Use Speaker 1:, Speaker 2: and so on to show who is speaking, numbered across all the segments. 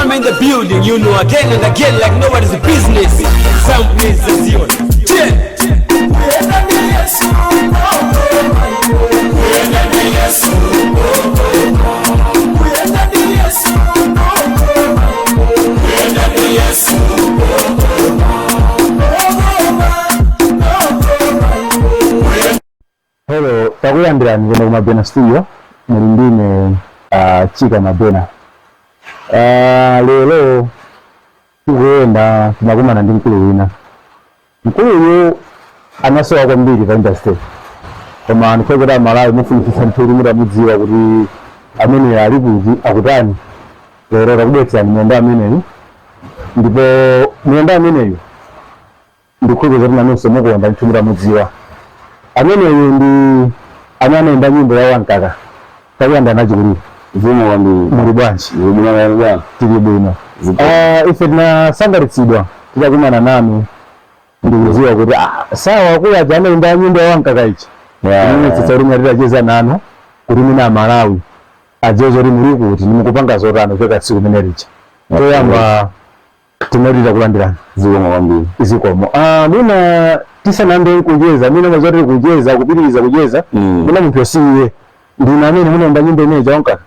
Speaker 1: Maximum in the building, you know, again and again like nobody's business. Some places, you
Speaker 2: Hello, takuyambira ngene kumabena studio muli ndine Chika Mabena. Lero tikuyenda timakumana ndi mkulu wina. Mkulu uyu anasowa kwambiri pa industry. Koma ndikwekera Malawi mufunitsitsa ntuli mutamudziwa kuti amene ali kuti akutani. Lero takubetsa mnyanda ameneyu. Ndipo mnyanda ameneyu ndikwekera kuti nanonso mukuonda ntuli mutamudziwa. Ameneyu ndi anaenda nyimbo ya Wankaka. Takuyanda nachikuli.
Speaker 3: Vumo kwambiri.
Speaker 2: Muli bwanji?
Speaker 3: Bwino.
Speaker 2: Tili bwino. Ife tinasangalitsidwa tikakumana nanu ndikudziwa kuti sawa kuya anaenda nyimbo ya Wankaka ichi. Tsitsa uri mwatira cheza nanu kuti mina Malawi ajezo uri muri kuti nimukupanga zotano kweka tsiku limene licha. Toyamba tinodita kulandirana.
Speaker 3: Vumo kwambiri.
Speaker 2: Izikomo. Mina tisanambe kujeza, mina mazori kujeza, kupitiriza kujeza, mina munthu osiye. Ndina amene munaimba nyimbo imeneyi ya Wankaka.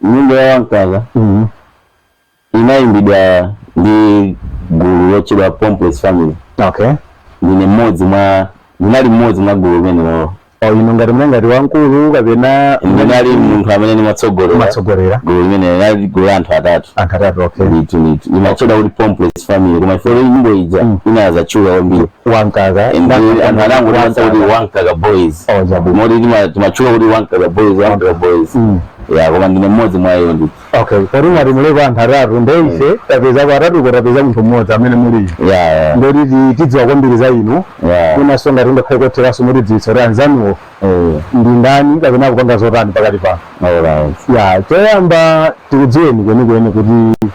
Speaker 3: Nyimbo ya Wankaka inaimbidwa ndi gulu lotchedwa Pompless Family.
Speaker 2: Okay.
Speaker 3: Ndinali mmodzi mwa gulu limenelo.
Speaker 2: Ino ngati mlengati wankulu kapena
Speaker 3: ndinali munthu amene
Speaker 2: matsogolera
Speaker 3: gulu limene linali gulu la anthu atatu.
Speaker 2: Okay.
Speaker 3: Ndithu limatchedwa kuti Pompless Family koma ifo nyimbo ija inazatchula kwambiri
Speaker 2: Wankaka
Speaker 3: anangu limatsa kuti Wankaka Boys. Modi timatchula kuti Wankaka Boys. Ya koma ndine mmodzi mwa iwo ndithu.
Speaker 2: Okay, kodi mwati muleko anthu atatu ndeife tapeza kwa atatu tapeza munthu mmodzi amene muli. Ndoti tidziwa kwambiri za inu. Kunasonga tindokhale kotheraso mutidziwitsa kuti anzanuwo ndi ndani kapena kupanga zotani pakati pano. Toyamba tikudziweni kwenikweni kuti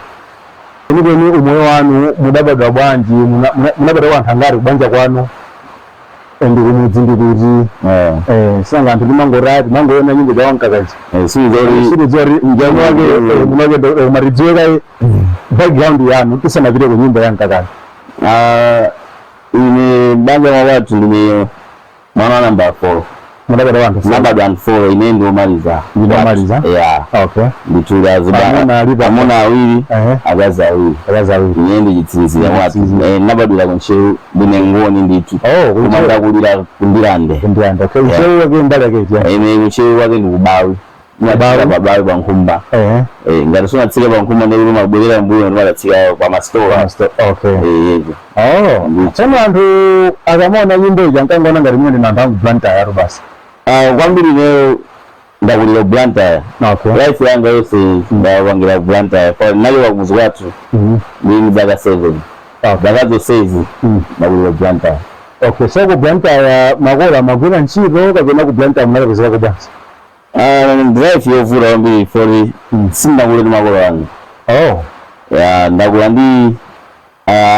Speaker 2: kwenikweni umoyo wanu mudabadwa bwanji, munabadwa anthu angati kubanja kwanu. Ndi kumudzi ndi kuti sanga anthu timangorati mangoona nyimbo za Wankaka sizori njani wake munake maridziweka background yanu tisanapite ku nyimbo ya Wankaka.
Speaker 3: Ine banja mwa watu ndine mwana number 4.
Speaker 2: Munabadwa anthu
Speaker 3: number 4 ine ndio maliza. Okay. Nditulaza amuna awiri akazi awiri. Ine ndi chitsinzira watu. Nabadwira kunchewu ndine ngoni ndithu. Kumanda kulira kundilande.
Speaker 2: Okay. Kunchewu wake mbali yake iti.
Speaker 3: Ine kunchewu wake ndikubawi. Babawi bankhumba. Ngati sona tsika bankhumba ndikuti mabwerera mbuyo ndimalatsika kwa mastora.
Speaker 2: Okay. Tsana anthu akamona nyimbo ija nkangona ngati mwene anthu Blantyre yaro basi.
Speaker 3: Kwambiri leo ndakulira Blantyre.
Speaker 2: Okay.
Speaker 3: Life yanga yose ndawangira Blantyre. Kwa nayo wakuzi watu ni zaka 7. Zaka zo 6 ndakulira Blantyre.
Speaker 2: Okay, so ku Blantyre makola magwira ntchito kapena ku Blantyre munalapezeka ku basi.
Speaker 3: Drive yovula kwambiri for sindakulira makola anga. Ndakula ndi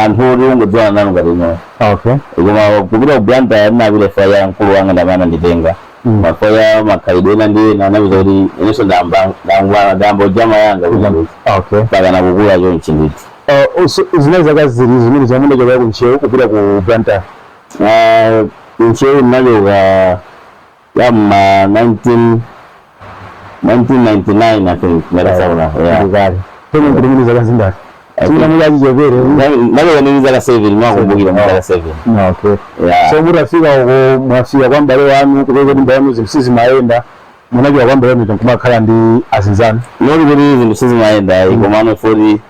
Speaker 3: anthu oti ungodziwana nanu ngati ino.
Speaker 2: Okay.
Speaker 3: Koma kupita ku Blantyre ndinapita faya ya mkulu wanga ndamana nditenga. Mafaya makhalidwe ena ndiye nanabiza kuti inenso ndamba ujama yanga kuti.
Speaker 2: Okay.
Speaker 3: Paka nakukula chonchi ndithu.
Speaker 2: Zinali zaka ziri zimene zamunachokera ku Nchewu kupita ku Blantyre.
Speaker 3: Nchewu ndinachoka ya 1999 I think.
Speaker 2: Ndikale. Tene kuti zaka zingati. Sina mujaji jebere.
Speaker 3: Nalo ni zaka 7 mwakumbukira zaka 7.
Speaker 2: Okay. So murafika uko mwafika kwamba leo wanu kupeka ndi mbano zimsizi maenda. Munajua kwamba leo nitakumakhala ndi azinzana.
Speaker 3: Noli kuti zimsizi maenda ikomano fori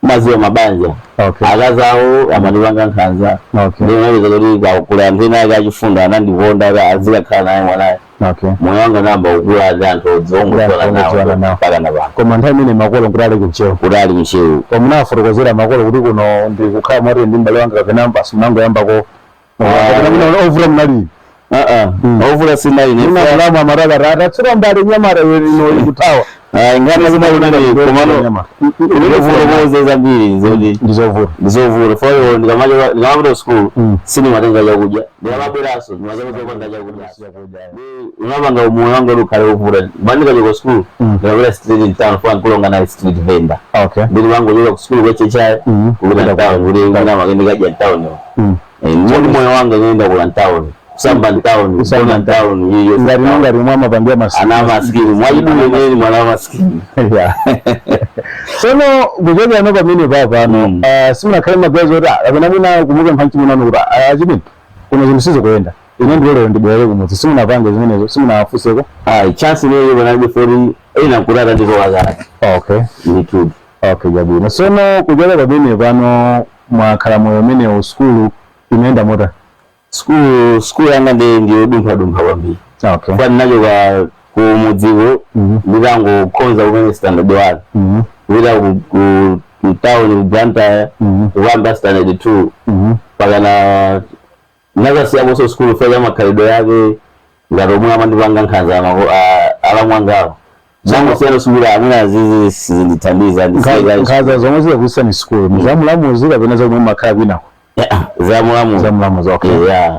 Speaker 3: maziwa mabanja.
Speaker 2: Okay.
Speaker 3: Akazawo amanibanga nkhanza.
Speaker 2: Okay.
Speaker 3: Ndio naweza kuti kula ndina yakachifunda anandikonda azikakhala naye mwanaye.
Speaker 2: Okay.
Speaker 3: Moyo wanga namba ukula anthu zongo nawo paka na bana.
Speaker 2: Koma nthawi imene makolo nkutali kunchewu.
Speaker 3: Kutali kunchewu.
Speaker 2: Koma munafotokozera makolo kuti kuno ndi kukhala mwati ndi mbale wanga kapena mpasi munango yambako. Ovula munali. Ovula sinali ne. Munalamu amaraka rata tsira mbali nyamara ino ikutawa.
Speaker 3: Ingana zina unani komano ulivoza zambiri zodi ndizovura for ndikamaje school sini matenga yakuja ndiyababeraso ndimazamuza kwanga yakuja unabanga umoyo wangu ukale uvura bandika ku school ndabera street in town for kulonga na street vendor ndiri wangu yoga ku school weche cha kubira town uri ngina magende gaje town ndi moyo wangu ngenda ku town Samba town hiyo
Speaker 2: ngari mama bandia maskini
Speaker 3: ana maskini mwajibu nini mwana maskini
Speaker 2: sono bujoga no bamini baba no simuna kalima gazo ra abana muna kumuga mpanchi muna nura ajibini kuna zimisizo kwenda ine ndiro ndibwere kumutsi simuna bange zimenezo simuna afuseko
Speaker 3: chance niyo bana before ina kurara ndiko wazana ni true jabina
Speaker 2: sono kujoga babini bano mwakalamo yomene o school imeenda moda
Speaker 3: school yanga ndio dumpa wambi kwa ninajo ku mudziwo ndirango konza umene standard 1 wira ku town Uganda wamba standard 2 pagana naga siya so school fela makalido yake ngaromu amandi banga nkanza alamwangao zangu sero subira amuna zizi nditandiza
Speaker 2: nkaza zongo zile kusa ni school muzamulamu zile benazo mu makabina
Speaker 3: zamulamu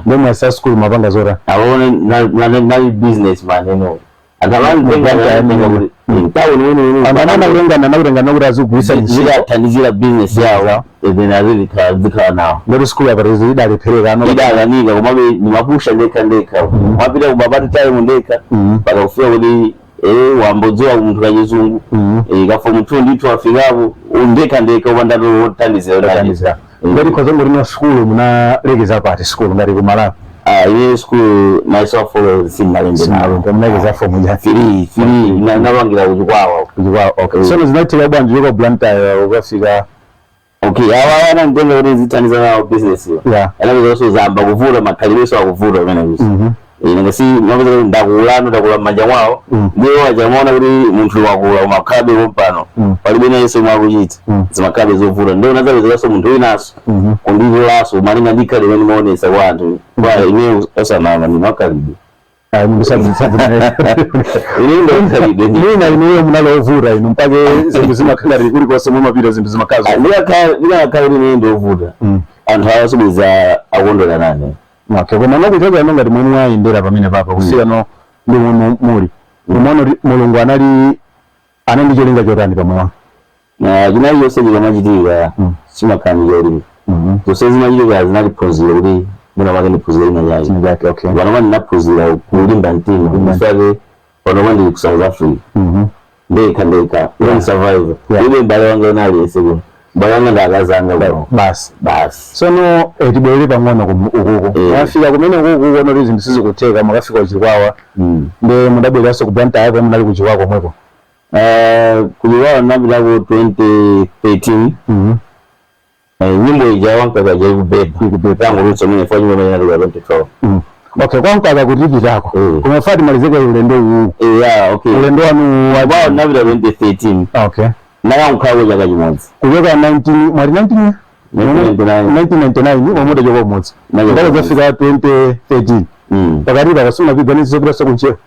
Speaker 2: ndio mwasa school mabanga zora
Speaker 3: abone na businessman no atabantu benga
Speaker 2: na urazu kuisa
Speaker 3: nishira tanizira business yao ebenazili kazika nao
Speaker 2: ndio school abarizi idari perera no
Speaker 3: idara niga kumabe ni mapusha ndeka mapira kubabati time ndeka baka kufia uli wambozoa umuntu kanyizungu gafo mutundi tu afigabo ndeka ubandaro tanizira
Speaker 2: ngari kozo muri no school muna legeza part school ngari kumala
Speaker 3: ile school myself for sinalende
Speaker 2: mlegeza for muja
Speaker 3: free na wangira kujwawa
Speaker 2: so zinatira banje yuko blanta ugafika
Speaker 3: awana ndenga uri zitaniza na business yo alabe zo zamba kuvura makaliso akuvura bana gusa ngasi nabaza ndakulano ndakula manja wao ndio wajamona uri muntu wakula makabe wompano palibe na yeso mwakujita zimakabe zovura ndio nazabe zaso muntu inaso ndivyo laso malinga ndikale wani muonesa kwantu kwa ine osana ni makalibe
Speaker 2: niyo munalovura ino mpake zintu zimakhalari kuli kwase mu mabiro zintu zimakazo
Speaker 3: ndiyakhala niyo ovura anthu awasubiza akondera nane
Speaker 2: koma nokutoka no ngati mwini wayendera pamene papa kusiya no ndi muri umono mulungu anandi cholinga chotani pamwe
Speaker 3: chinayi yonse chikamachitika chimakhala choli zonse zimachitika zinaliphunzira kuti muna make ndiphunzira ina yake vanoma ndinaphunzira kulimba mtima mfake vanoma ndili ku South Africa ndeka even survive ile mbale wanga unali eseko bayanga ndakazanga
Speaker 2: basi sono tibwere pang'ono ukuko afika kumene ukuko ono izinto sizikuteka makafika kuchikwawa nde mudabweraso ku Blanta yako munali kuchikwako mwepo
Speaker 3: kuliwawa nabila ku 2013 nyimbo ija wankaka jaikubeba yangu rutso mine fwa nyimbo mene naluga 2012
Speaker 2: kwankaka kutipitako kumafati malizeka ulendo uwu ulendo wanu
Speaker 3: wabawa nabila 2013 naya mkawe jaka jimozi
Speaker 2: kujoka 1999 wamuda joko mmozi ndalo zafika 2013 pakariba kasuna viganizo bila sokuncheo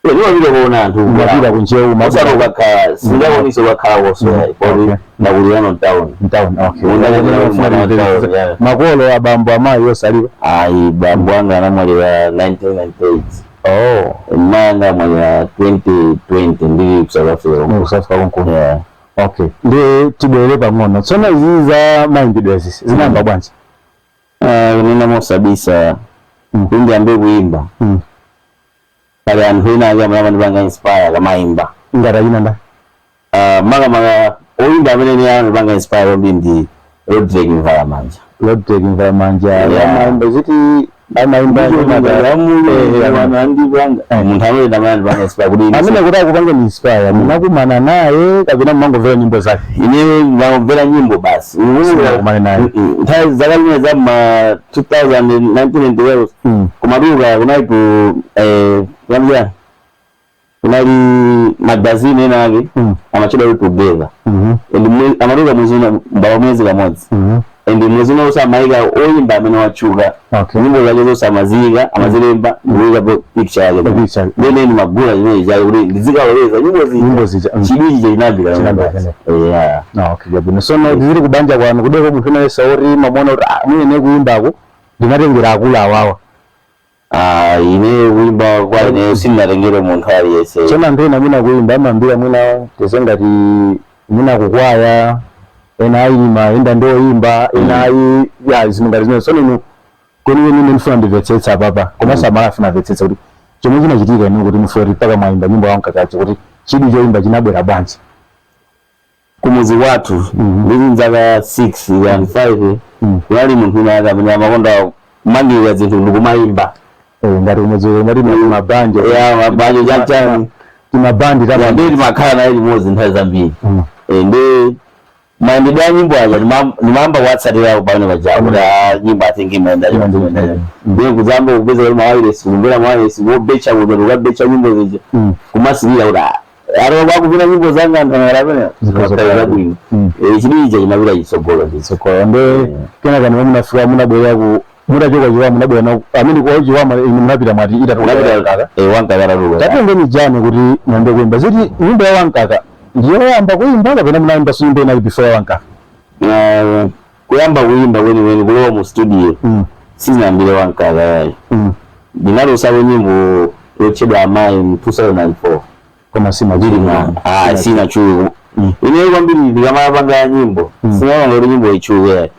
Speaker 3: niwa vile kuona antu
Speaker 2: mbila kuncheo
Speaker 3: masaro baka singawo niso bakawo so na uliano town
Speaker 2: makolo abambo amayi yosaliwa
Speaker 3: bambo anga anamwali wa 1998 manga mwali wa 2020 ndili
Speaker 2: kusafika kunku ndi tibwere pang'ono tsono izi za mayimbidwe zisi zinamba bwanji
Speaker 3: nina mosabisa kundi ambe kuimba pale anthu ina ake amene amandipanga inspire kamayimba
Speaker 2: ngati ina nda
Speaker 3: manga oyimba amene ni amandipanga inspire ombi ndi Rodrick Mvalamanja
Speaker 2: amayimba ziti amayimba
Speaker 3: munthu amene ndamandipanga inspire kuti
Speaker 2: amene kuti akupanga ni inspire munakumana naye kapena mumangomvera nyimbo zake
Speaker 3: ine ndamvera nyimbo basi
Speaker 2: kumana naye
Speaker 3: nthawi zakalina za ma 2019 kumaduka kunali ku yamja kunali magazine ena ake amachedwa together amaduka mwezi kamodzi ndi muzino osamaika oyimba amene wachuka nyimbo zake zosamazika amazilemba ndikuika picture yake then ni magula ine jayo kuti ndizikaweleza nyimbo zija chibiji chinabika yeah
Speaker 2: okay yabino sono ndiziri kubanja kwanu kudeko munthu naye sauri mamona kuti mwene kuimbako ndinatengera akula awawa
Speaker 3: ine kuimba kwa ine sinatengere munthu aliyese
Speaker 2: chona ndena mwina kuimba amambira mwina tezengati mwina kukwaya ena ayima enda ndoimba ena ayi ya zimingari zimene so nino kweni nini ndifuna ndimvetsetsa papa koma samala afuna vetsetsa kuti chomwe chinachitika ine kuti mufori paka mwaimba nyimbo wankakachi kuti chidi choimba chinabwera bwanji
Speaker 3: kumuzi watu nzaka 6 and 5 yali munthu naga amene makonda mangiwa zinthu ndikumayimba
Speaker 2: ngati umuzi ngati mabanje
Speaker 3: ya mabanje chachani
Speaker 2: timabandi
Speaker 3: kama ndi makhala na ili mozi nthawi zambiri ndi maendedwe ya nyimbo aja ni mamba watsatira kubana bajabu da nyimbo atingi maenda ndiye kuzamba kupeza kali mawiresi kumbera mawiresi wobecha kubecha nyimbo zije kumasirira ula aro wakuvina nyimbo zanga ntangarabene zikazokala bwino chidije chinabira chisogolo
Speaker 2: nde kena kani munafika munabwera ku murachoka chiwa munabwera na amini kwa chiwa munapita mwati ita
Speaker 3: tukabwera wankaka ruga
Speaker 2: tatengeni jani kuti mwende kuimba ziti nyimbo ya wankaka ndiyo yamba kuimba kapena munaimba nyimbo ina before wankaka
Speaker 3: kuyamba kuimba weni kulowa mu studio sinambire wankaka yayi ndinalosawo nyimbo yochedwa amayi mu 2004
Speaker 2: koma simajiri
Speaker 3: sina chuo ine kwambiri ndikamapanga nyimbo sinaona ngoti nyimbo ichuwe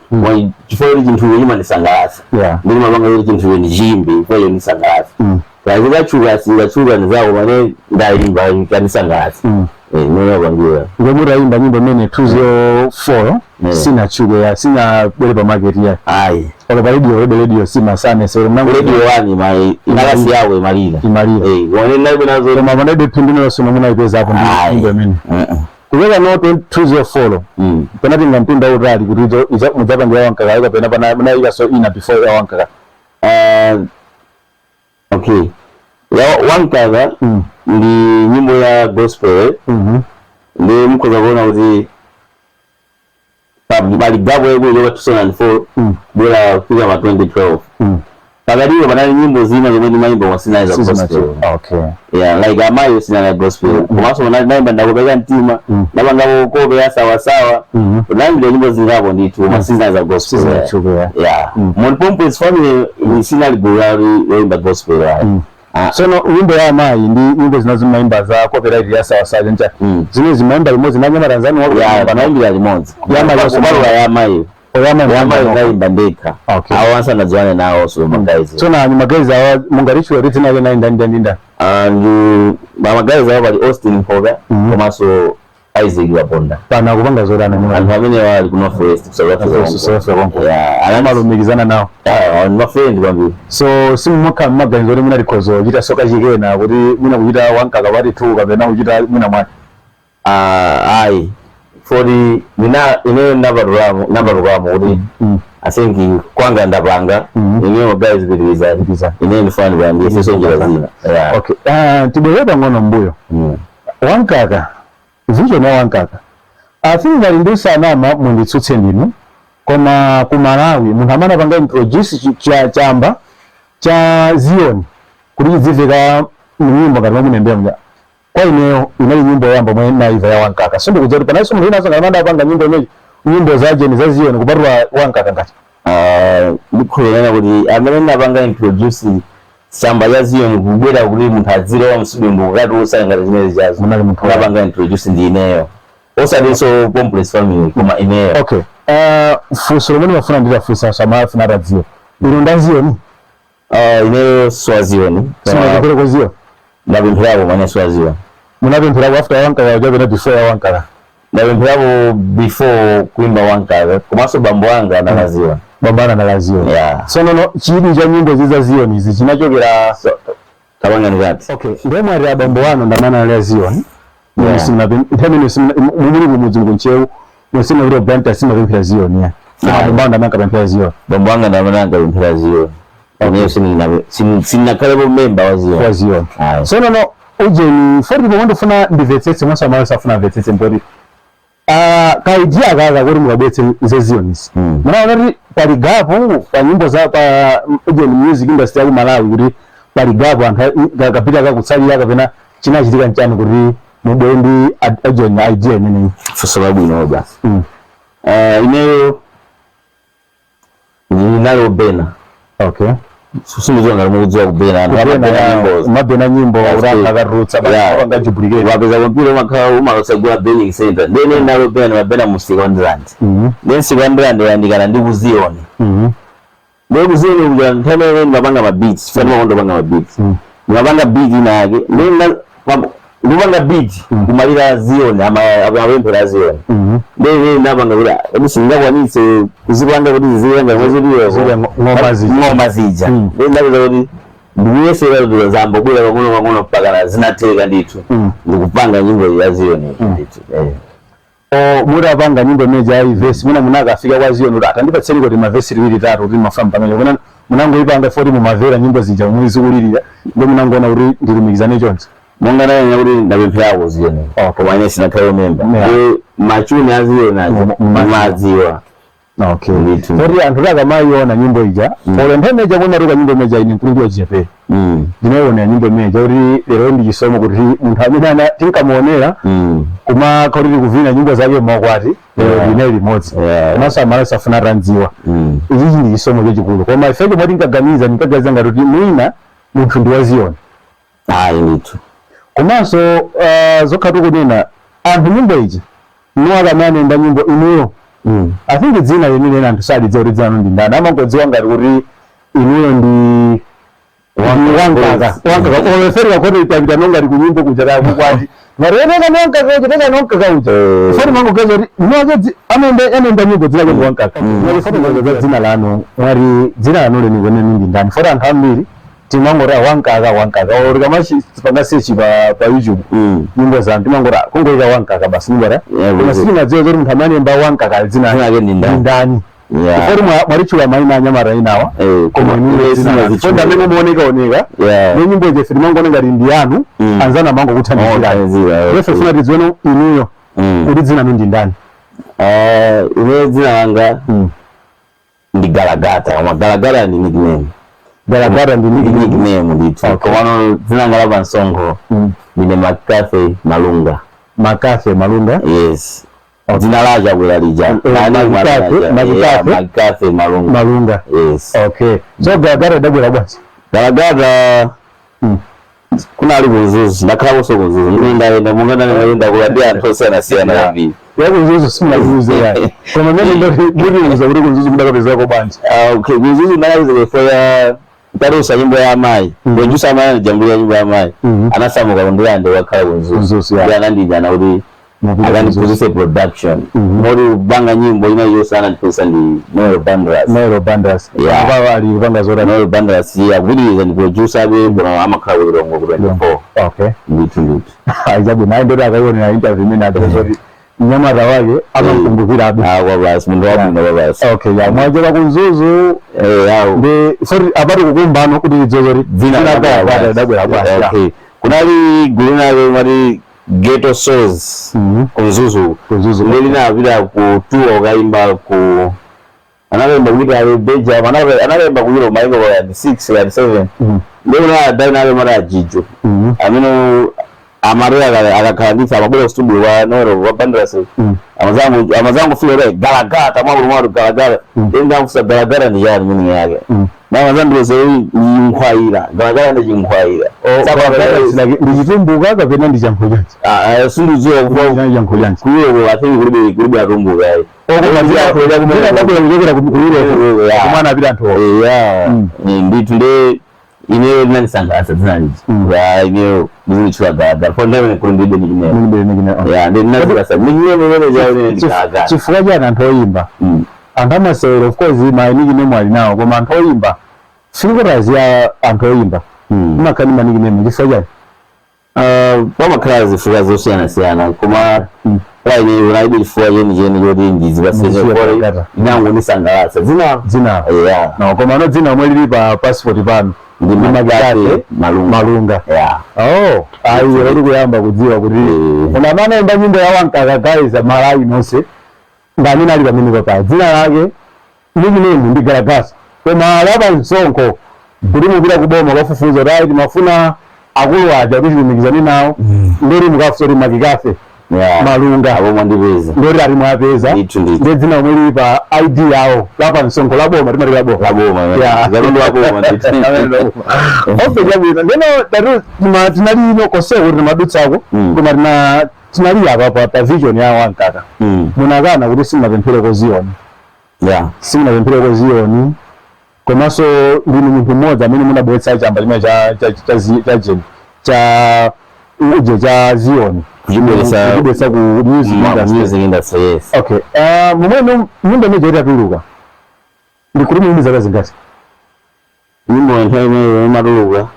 Speaker 3: chifukwa chinthu chima ndisangalasa ndiri mapanga kuti chinthu ndijimbe kwa hiyo ndisangalasa kaziga chuka nizako mane ndaimba kanisangalasa niyo kwambira
Speaker 2: ngemura imba nyimbo mene 204 sina chuwe sina bwele pa market ya
Speaker 3: ai
Speaker 2: ola radio sima sana so
Speaker 3: mnangu radio 1 mai inalasi yawe imalira wone nayo nazo
Speaker 2: koma vanade pindino sono muna ipeza hapo nyimbo mene kuweka no 204 penati ngampinda urali kuti mujapa ngiya wankaka ika pena pana muna ika so ina before ya wankaka
Speaker 3: okay ya wankaka ndi nyimbo ya gospel ndi mkoza kuona kuti bali gabo yego yoga 2004 bora kuja ma 2012 pagadiyo banali nyimbo zina zimene maimbo wasina za gospel
Speaker 2: okay
Speaker 3: yeah like amayo sina na gospel komaso naimba ndakopeka mtima nabanga kobe ya sawa sawa naimba nyimbo zingabo nditu masina za gospel yeah mon pompo is family sina ligurari waimba gospel
Speaker 2: so no wimbo ya amayi ndi nyimbo zinazomaimba za copyright ya sawa sawa nja zimwe zimaimba limodzi na nyama Tanzania wako
Speaker 3: banaimba limodzi ya amayi oyama ndeka awansa nadziwana nawo so magazi
Speaker 2: so na magazi awa mungarichwa riti nayo na ndanda
Speaker 3: and magazi awa bali Austin Mpoga komaso Isaac Wabonda
Speaker 2: pana kupanga zorana
Speaker 3: nyuma and family wali kuno forest South Africa yeah
Speaker 2: alama lumikizana nawo
Speaker 3: on my friend bambi
Speaker 2: so simu mwaka magazi zori muna rikozo jita soka jigena kuti muna kujita wankaka bari tu kapena kujita muna mwa
Speaker 3: ai for the ine nabaruramu uri I think kwanga ndapanga ine guys bidiriza ine ndifani bandi sese njira zina
Speaker 2: okay tibeweba ngono mbuyo wankaka vision ya wankaka I think that indusa nama munditsutse ndinu koma kumalawi munhu amana panga introduce chamba cha Zion kuri ziveka nyimbo ngati munembea mja kwa ineyo inali nyimbo yamba mwe naiva ya wankaka so ndikuja pana iso mulina sanga manda panga nyimbo za Jeni za Zion kubarwa wankaka ngati
Speaker 3: ndikhulena kuti amene ndapanga introduce chamba ya Zion kubwera kuli munthu adzire wa msudimbo ngati usanga zimene zijazo
Speaker 2: munali munthu
Speaker 3: ndapanga introduce ndi ineyo osadiso complex family koma ineyo
Speaker 2: okay fuso mwe mafuna ndira fusa sama afuna radio irunda Zion
Speaker 3: ineyo Swazioni
Speaker 2: sima kwa Zion
Speaker 3: ndabimphirabo mane Swazioni
Speaker 2: munabimphirabo after wankaka wajabe na before ya wankaka
Speaker 3: ndabimphirabo before kuimba wankaka komaso bambo wanga analaziwa
Speaker 2: bambana analaziwa
Speaker 3: yeah
Speaker 2: so no chini cha nyimbo ziza Zion izi chinachokera
Speaker 3: tabanga ngati
Speaker 2: okay ndemwe ali bambo wano ndamana analaziwa sina mumuri mumuzungu ncheu musina uro blanta sina bimphira Zion ya bambo wanga ndamaka bimphira Zion
Speaker 3: bambo wanga ndamana bimphira Zion ane sina kalebo member wa Zion
Speaker 2: so no uje ni for the moment funa ndivetsetse mwasa mara safuna vetsetse mbori kaijia kaza kuti mukabwetse zezionisi mwana kuti pali gapu pa nyimbo za pa Ujeni music industry ya Malawi kuti pali gapu anthu kapita kakutsalira kapena chinachitika nchani kuti mubwe ndi Ujeni idea imeneyi
Speaker 3: sababu ino basi ineyo ninalo bena
Speaker 2: okay
Speaker 3: susumizo ngalimudziwa kubena
Speaker 2: mabena nyimbo uranga karutsa banga duplicate
Speaker 3: wapeza kompiro makhawa umalosagwa Benning Center ndene nalo bena mabena mu Secondland then Secondland yandikana ndi kuzione ndi kuzione kuja nthawi mabanga ma beats fana makondo banga ma beats mabanga beat inake ndena ndubanga beat kumalira zione amawempo la zione ndene nabanga kula emusingakwanitse kuzipanga kuti zirenga mwezi liyo ngoma zija ndene ndakuza kuti ndiyese lero zambo kula ngono paka zinateka ndithu ndikupanga nyimbo ya zione ndithu
Speaker 2: mura panga nyimbo meja ya verse munaka afika kwa zione kuti atandipatseni kuti ma verse 2 3 kuti mafamba pamene kuna munangoipanga 40 mumavera nyimbo zija mwezi kulirira ndo munangoona kuti ndilumikizane chonse
Speaker 3: monga naye kuti ndapemphera yako zione koma ine sinakhayo member machuni aziona maziwa
Speaker 2: okay tori anthu akamayiona nyimbo ija ole mphemeja kunaruka nyimbo meja ine nkulundiwa jepe ndinaona nyimbo meja kuti lero ndi chisomo kuti munthu amene tinkamuonera kuma kauli kuvina nyimbo zake mwakwati ine limodzi komanso amala safuna randziwa ichi ndi chisomo chachikulu koma ifeke moti nkaganiza nikagaza ngati kuti mwina munthu ndi waziona
Speaker 3: ndithu
Speaker 2: komanso zokhatu kunena anthu nyimbo iji mwakamane nda nyimbo inuyo I think dzina limene anthu salidziwa kuti dzina ndi ndani amangodziwa ngati kuti inuyo ndi wangaka olefereka kuti tapita nonga kunyimbo kuchata kukwati marena nonga kuchata nonga kaucha foni mango gaza kuti mwaje amenda nyimbo dzina kuti wangaka ngati foni mango dzina lano mwari dzina lano leni ndi ndani foni anthu ambiri timangora wankaka ori kama panga search pa YouTube nyimbo za timangora kungorika wankaka basi nyimbo kuna sina dzeo zori mtu amane mba wankaka dzina
Speaker 3: yake ni
Speaker 2: ndani ori mwarichula maina nyamara inawa koma nyimbo zina fonda mene muoneka ne nyimbo je timangona ngari ndiyanu anzana mango kuthandizira yefe funa tidzweno inuyo kuti dzina ndi ndani
Speaker 3: ine dzina langa ndi Galagata koma Galagata ndi nickname
Speaker 2: Galagata ndi
Speaker 3: nickname ndithu komano dzina langa la Nsongo ndine McCarthy Malunga
Speaker 2: yes
Speaker 3: dzina laja bwera lija McCarthy
Speaker 2: Malunga
Speaker 3: yes
Speaker 2: okay so Galagata dabwera bwanji
Speaker 3: Galagata kuna ali kuzuzu ndakhawo so kuzuzu ndaenda mungana ndaenda kuladia anthu osiyana ambiri
Speaker 2: kuzuzu sinazuze yayi koma mene ndikuuza kuti kuzuzu ndakapeza ko bwanji
Speaker 3: okay kuzuzu ndakapeza kwa tarusa nyimbo ya mai ndojusa mai na jambo ya nyimbo ya mai anasamuka kundilande wakhala kuzuzu yana ndijana kuti akani kuzuse production mori banga nyimbo inayo sana ndipesa ndi Noel Banderas
Speaker 2: baba ali banga zora
Speaker 3: Noel Banderas ya kuliza ndi producer be bona amakhala kurongo 24
Speaker 2: okay
Speaker 3: ndithu
Speaker 2: ajabu na ndo akayona na interview mimi na sorry nyama zawage amakumbukira abu
Speaker 3: kwa basi mundu wabu basi
Speaker 2: okay ya mwaje ba kuzuzu
Speaker 3: yao
Speaker 2: ndi sorry abari kukumbano kuti dzozori
Speaker 3: dzina la dabwera basi okay kunali gulina le mari Ghetto Souls kuzuzu lelina bila ku tour kaimba ku analemba kulika beja analemba kuyiro maiko ya 6 ya 7 leo na ale mara jijo amino amarega akakandisa amabolo studio wa Noel wa Banderas amazangu file Galagata mwaru Galagata enda kusa Galagata ni yani mini yake na wazandu zoi nkhwaira Galagata ndi nkhwaira
Speaker 2: ndichitumbuka kapena ndi chankhojanji
Speaker 3: sundu ziwa
Speaker 2: kwa chankhojanji
Speaker 3: kuyo I think kulibe atumbuka yayi
Speaker 2: kumana bila ntho
Speaker 3: ndithu nde ine nanisangasa tsanji ya ine ndichwa gaga for never kundibe nikine ya ndi nasasa nikine mene jawo ne ndikaga
Speaker 2: chifuka jana anthu oyimba anthu amasewero of course nikine mwali nawo koma anthu oyimba singurazi ya anthu oyimba makani manikine ndifa jana
Speaker 3: pamakhala zifuka zosiyana koma kwaine unaidi chifuka jeni yoti ndizi basene kwa inango nisangalasa dzina
Speaker 2: na koma no dzina omwe lili pa passport pano
Speaker 3: ndi Magikafe
Speaker 2: Malunga.
Speaker 3: Yeah.
Speaker 2: Oh, ayi uri kuyamba kudziwa kuti ona mana imba nyimbo ya Wankaka guys Malawi nonse ngani nali pamene papa dzina lake nickname ndi Garagasa koma laba Nsonko buri mubira kuboma bafufuza right mafuna akulu aja kuchilumikizana nawo ndori mukafusori Magikafe Malunga
Speaker 3: abo mwandibeza
Speaker 2: ndori ari mwapeza ndedzina omwe pa ID yawo lapa Nsonko laboma timati laboma
Speaker 3: zalondo aboma
Speaker 2: ofe jabira ndeno daru tinali ino koseko kuti madutsako koma tinali apa pa vision ya Wankaka munakana kuti simapemphera ko Zion simapemphera ko Zion komanso ndinu munthu mmodzi amene munabweretsa chamba chimene cha Zion kujibweretsa ku music industry.
Speaker 3: Yes.
Speaker 2: Okay. Mumwe nyimbo imene itatuluka ndikuli mu zaka zingati
Speaker 3: nyimbo nthawi imatuluka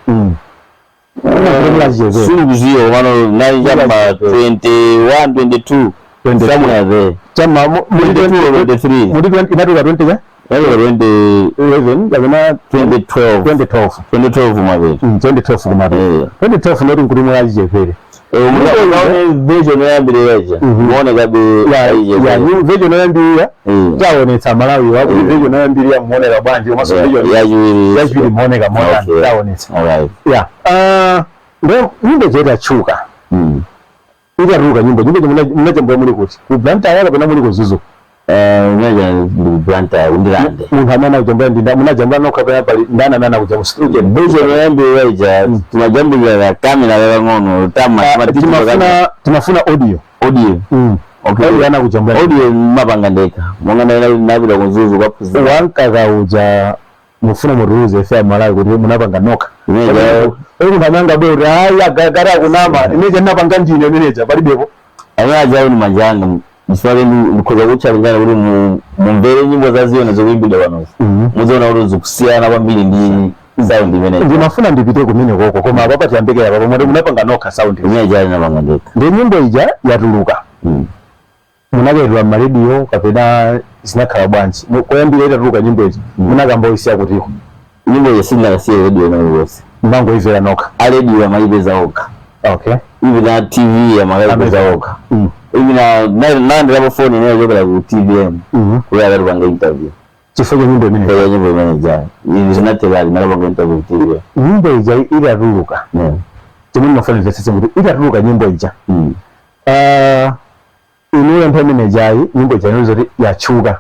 Speaker 3: Zio wano nali chama 21 22 somewhere there
Speaker 2: chama mu
Speaker 3: 23
Speaker 2: inatoka 20 ka
Speaker 3: 2011
Speaker 2: kabena
Speaker 3: 2012 mabeli
Speaker 2: 2012 kumabeli 2012 noti nkuli mu ajepere
Speaker 3: vision yambirireja muone gabe
Speaker 2: ya vision yambiriya taonetsa Malawi wa vision yambiriya muonera bwanji komanso vision yachibiri muoneka moya taonetsa ndo nyimbo zetachuka itaruka nyimbo munajamba muri kuti ku Blantyre kapena muri kuzuzu
Speaker 3: unaja Blantyre undirande
Speaker 2: munthu amene akujamba ndinda munajamba nokapena pali ndana amene akujamba studio
Speaker 3: vision yambirireja tunajambira kamera yang'ono
Speaker 2: tunafuna audio okay yana kujamba
Speaker 3: audio mapangandeka monga nabira kuzuzu kwapuza
Speaker 2: Wankaka uja mufuna muruze fa Malawi kuti munapanga noka munthu amanga bora haya gagara kunama imeje napanga ndine manager palibepo
Speaker 3: anaja ni manjanga mswali nikoza kuchallengana kuti mumvere nyimbo za Zion zokuimbidwa panozi muzoona kuti zikusiyana kwambiri ndi sound imene
Speaker 2: ndimafuna ndipite kumene koko koma apa patiyambike apa pomwe munapanga noka sound
Speaker 3: imeje napangandeka
Speaker 2: ndi nyimbo ija yatuluka munakaitwa maradio kapena zinakhala bwanji koyambira itatuluka nyimbo iji munakamboisiya kutiko
Speaker 3: nyimbo yesinakasiye radio naiyose
Speaker 2: mbango ivera noka
Speaker 3: radio amaipeza oka
Speaker 2: okay
Speaker 3: hivi na TV ya amaipeza oka hivi na ndirapo phone inayojokera ku TVM kuya akatipanga interview
Speaker 2: chifukwa nyimbo
Speaker 3: imene jaya hivi zinatekali malapanga interview ku TVM
Speaker 2: nyimbo ija itatuluka chimene mafana vesese kuti itatuluka nyimbo ija inuyo mpemene jayi nyimbo ija kuti yachuka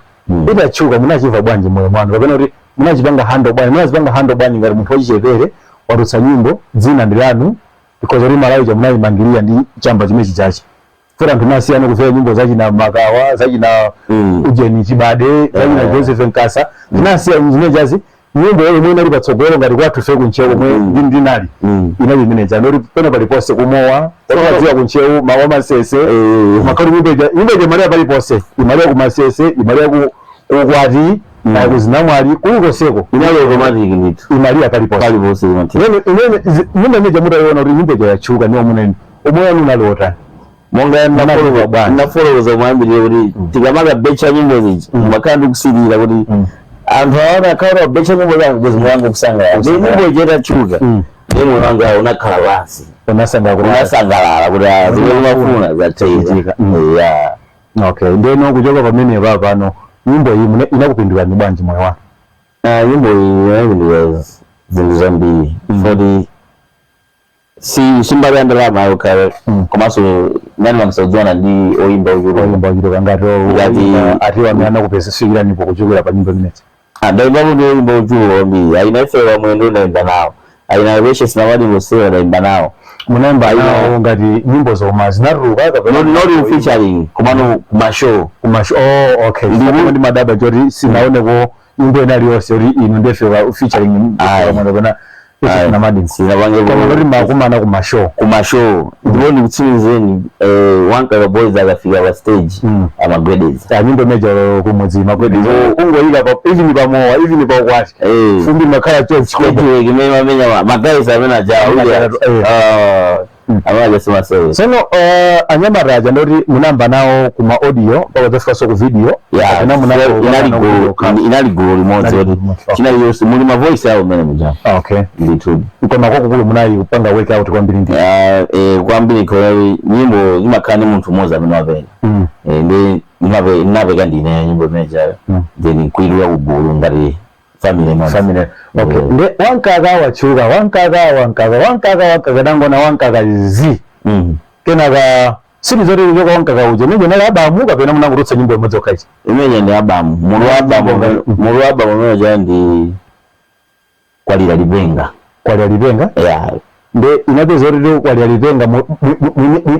Speaker 2: itachuka munachiva bwanji moyo mwanu kapena kuti munachipanga hando bwanji ngati munthu wachichepere watutsa nyimbo dzina ndilanu because uri Malawi ja munayimangiria ndi chamba chimene chichachi fera anthu nasiyana kufera nyimbo zachina Makawa zachina Ujeni Chibade zachina Joseph Nkasa zinasiya zimene jazi nyimbo imene inali patsogolo ngati kwathu fe kuncheko mwe ndinali inali imene ja ndori pena pali pose kumowa kwadziwa kuncheko mawa masese makali nyimbo ja Maria pali pose Maria ku masese Maria ku kwati na kuzinamwali kulikoseko
Speaker 3: inali automatic nditu
Speaker 2: Maria pali pose nyimbo imene mutayiona kuti nyimbo ja yachuka niwo munene omwe unalota
Speaker 3: monga nafoloweza mwambire kuti tikamaka becha nyimbo zichi makandi kusilira kuti anthu aona kaona becha nyimbo zangu kwezi mwangu kusangala ndi nyimbo icheta chuka ndi mwanga unakhala pansi unasangalala kuti zimwe mafuna zataitika
Speaker 2: okay ndeno kuchoka pamene pano nyimbo iyi inakupindula ni bwanji moyo wako
Speaker 3: nyimbo iyi inakupindula zinthu zambiri foti simbali andalama ayo kale komanso nani makusaudziwana ndi oyimba
Speaker 2: uchuka ngati atiwa amene kupesifikira nipo kuchokera pa nyimbo imeneyi
Speaker 3: ndaimbapo ndi oyimba uchuka kwambiri ayina ifewa mwendo ndaimba nawo ayina wishes na wadi ngosewa ndaimba nawo
Speaker 2: munaimba nawo ngati nyimbo zoma zinatuluka kapena
Speaker 3: not featuring kumano kumashow
Speaker 2: okay ndi madaba choti sinaoneko nyimbo inali yonse uri inu ndefewa featuring kapena na madinsi
Speaker 3: nabange
Speaker 2: makumana
Speaker 3: kumashow ndibona kutsimizeni Wankaka boys akafika pa stage amagredes
Speaker 2: nyimbo meja kumudzi magredes ungoyika pa even pamowa even pa kwati fumbi makhala church
Speaker 3: kimema menya magaisa amena ja amene asema sewe
Speaker 2: sono anyamaraja ndoti munamba nawo kuma audio pakuzafika so ku video
Speaker 3: na munawo inali gulu limodzi kuti chinali yonse muli ma voice yawo mene muja
Speaker 2: okay
Speaker 3: ndithu
Speaker 2: koma kwakukulu munayi kupanga work out kwambiri ndi
Speaker 3: kwambiri kwa nyimbo zimakhala ni munthu mmodzi amene wapera ndi ndinapeka ndine nyimbo imenejayo then kuilira kugulu ngati family
Speaker 2: okay nde wankaka wachuka wankaka nangona wankaka zi kenaka siri zote njoka wankaka uje mimi nala abamu kapena munangurutsa nyimbo imodzi okaiti
Speaker 3: imene ndi abamu mulu abamu imeneja ndi kwalira libenga yeah
Speaker 2: nde inabe zote kwalira libenga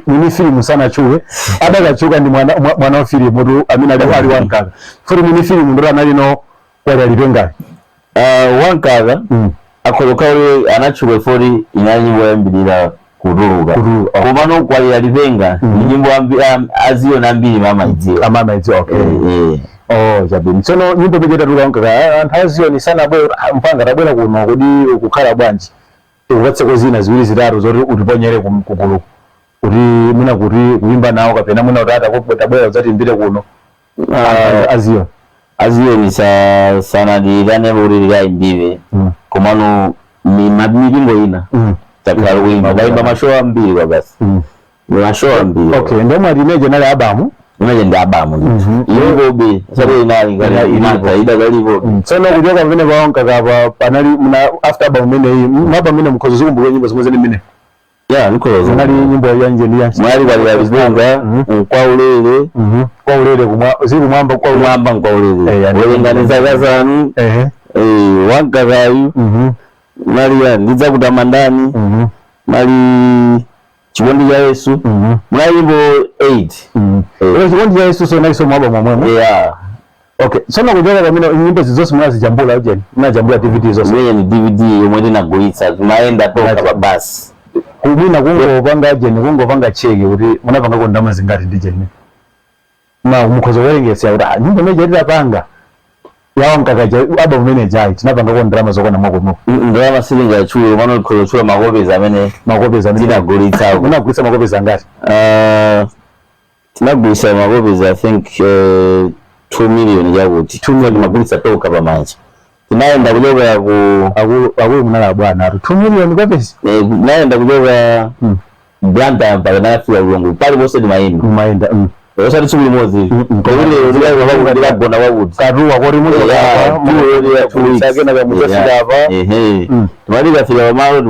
Speaker 2: mini film sana chuwe adakachuka ndi mwana wa film mudu amina ali wankaka furi mini film ndo analino kwalira libenga
Speaker 3: wankaka akoloka ule anachuwe fori inanyimbo yambirira kutuluka koma no kwalira libenga nyimbo aziyo nambiri mama idziwa
Speaker 2: okay jabini sono nyimbo bejeta tuluka wankaka anthaziyo ni sana bwe mpanga tabwera kuno kudi kukhala bwanji ukatseko zina ziwiri zitatu zoti utiponyere kugulu kuti muna kuti kuimba nawo kapena muna utata tabwera uzati mbire kuno
Speaker 3: aziyo ni sana dilane buri yaimbiwe komano ni mabingo ina takala kuimba daimba mashowa mbili kwa basi mashowa mbili
Speaker 2: okay ndio mwadimeje nale abamu
Speaker 3: imeje ndi abamu yingo bi sabe inali ina ida galivo
Speaker 2: sono kujoka mvene baonka kapa panali mna after abamu mene hii maba mene mkozo zukumbuke nyimbo zimwe zene mene
Speaker 3: nikozo
Speaker 2: nali nyimbo yanje ndi yanchi
Speaker 3: mwali kwa libenga
Speaker 2: kwa ulele kumwa ziku mwamba kwa
Speaker 3: ulele welenganiza kazanu wankakayu mali ndiza kutamandani mali chikondi cha Yesu mali nyimbo 8
Speaker 2: chikondi cha Yesu so naiso mwaba mwamwe
Speaker 3: yeah
Speaker 2: okay sono kujoka kamino nyimbo zizose mwazi jambula ujeni mnajambula DVD zose
Speaker 3: mwenye ni DVD yomwe ndinagulitsa maenda toka babasi
Speaker 2: kubina kungo panga jeni kungo panga cheki kuti munapanga kondama zingati ndi jeni ma mukhozo werengesa kuti nyimbo meje ndapanga yawankakaja aba manager tinapanga kondrama zokona makomo
Speaker 3: ndrama silinga yachulo mano kholochula makopeza amene tinagulitsa
Speaker 2: unagulitsa makopeza ngati
Speaker 3: tinagulitsa makopeza I think 2 million yakuti 2 million magulitsa toka pamanja tinaenda kujoka
Speaker 2: akulu munala bwana 2 million kapesi
Speaker 3: naenda kujoka blanda mpaka nafika kulongo pali bose ni maenda osati chimwe mozi kawile ndiye wakati bona wakuti
Speaker 2: karuwa kori muzo
Speaker 3: ya
Speaker 2: tulisake na mutafika hapa
Speaker 3: tumali kafika wamalo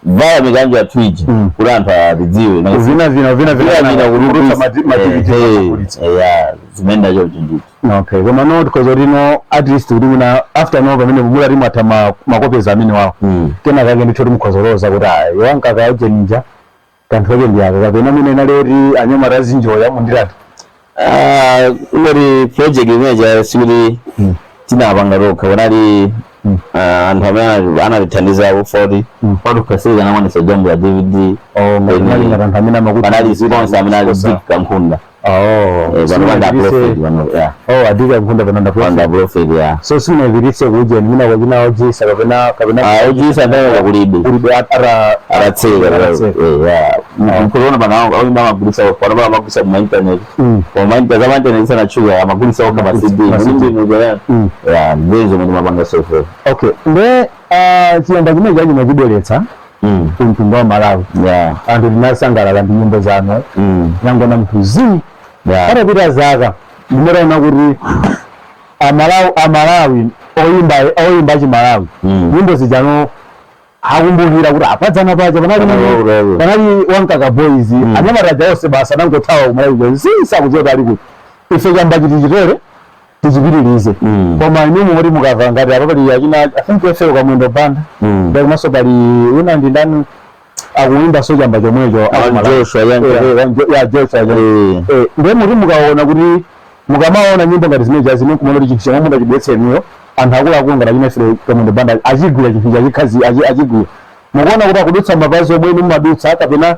Speaker 3: vaya miganjo ya Twitch kulanta bidziwe
Speaker 2: na vina kurudisha mativiti
Speaker 3: ya zimenda jo njiti
Speaker 2: okay kama no tukozorino at least uri na after no bamene mumula rimwe atama makopeza amene wao kena kage ndicho rimkozoroza kuti wanka kaje ninja kantu kage ndiyaga kapena mine naleri anyamarazi njoya mundirati
Speaker 3: ngori project imeja sibili tinapanga roka wanali anthu amene analitandiza ufodi padu kasiriza na mwana jambo ya DVD
Speaker 2: ngali ngati amene amakuti
Speaker 3: anali sponsor amene ali big kampunda vanowanda profit
Speaker 2: adika mkunda vananda
Speaker 3: profit ya
Speaker 2: so sina viritse kuje mina wajina ojisa kapena
Speaker 3: ojisa ndayo kulibe aratsega mkolona bana au mama kulisa kwa baba makulisa mu internet kwa internet kama internet sana chuga makulisa kwa CD ndi mmoja ya ndezo mu mabanga software
Speaker 2: okay nde chiamba chimwe chanyi machidoletsa kumtundu wa Malawi anthu ndinasangalala ndi nyimbo zanu nyangona mtuzini patapita zaka ndimeraona kuti amalawi oyimba chimalawi nyimbo zijano hakumbukira kuti apadzana paja panali wankaka boys anyamataja onse basa nangothawa kumalawi sakuchota ali kuti ife chamba chitichitere tichipitirize koma inumu muri mukava ngati apa pali achina afinkefero kamwendo banda ndakumaso pali una ndi ndani akuimba so chamba chomwecho
Speaker 3: Joshua
Speaker 2: nde muri mukaona kuti mukamaona nyimbo ngati zimeneja zimene kumona kuti chinthu chamwe chibwetsenuyo anthu akuluakulu ngati achina kamwendo banda achigula chinthu chachikazi achigula mukuona kuti akudutsa mapazi omwe inu mumadutsa kapena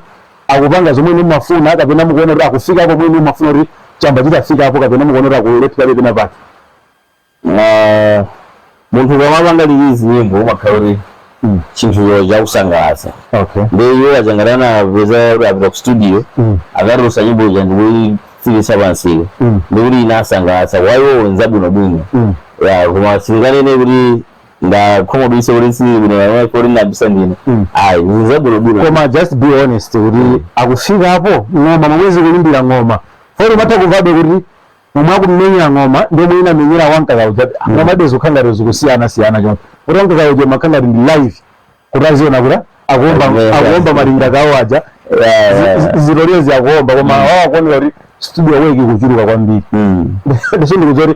Speaker 2: akupanga zomwe inu mumafuna kapena mukuona kuti akufika apo omwe inu mumafuna kuti chamba chitafika apo kapena mukuona kuti akulephera pena pake
Speaker 3: munthu kamapanga lilizi nyimbo umakhala kuti chinthu chakusangalatsa.
Speaker 2: Okay.
Speaker 3: Ndiyo achangatana veza apita ku studio akarusa nyimbo ija ndikuitsikisa pansika ndikuti inasangalatsa waiwo nzabwinobwino ya koma singanene kuti ndakhomodwise kuti si bwino kuti ndabisa ndine ayi nzabwinobwino.
Speaker 2: Koma just be honest kuti akufika apo ng'oma mwezi kulimbira ng'oma foro mata kuvabe kuti mumwa kumenya ng'oma ndio mwina menyera wankaka uja ng'oma dezo kangare zikusiyana siyana chonto uronka uje makangare ndi live kutaziona kula agomba marinda gawo aja zirolezi agomba koma wao kuona kuti studio weki kuchuluka kwambiri ndiso ndikuzori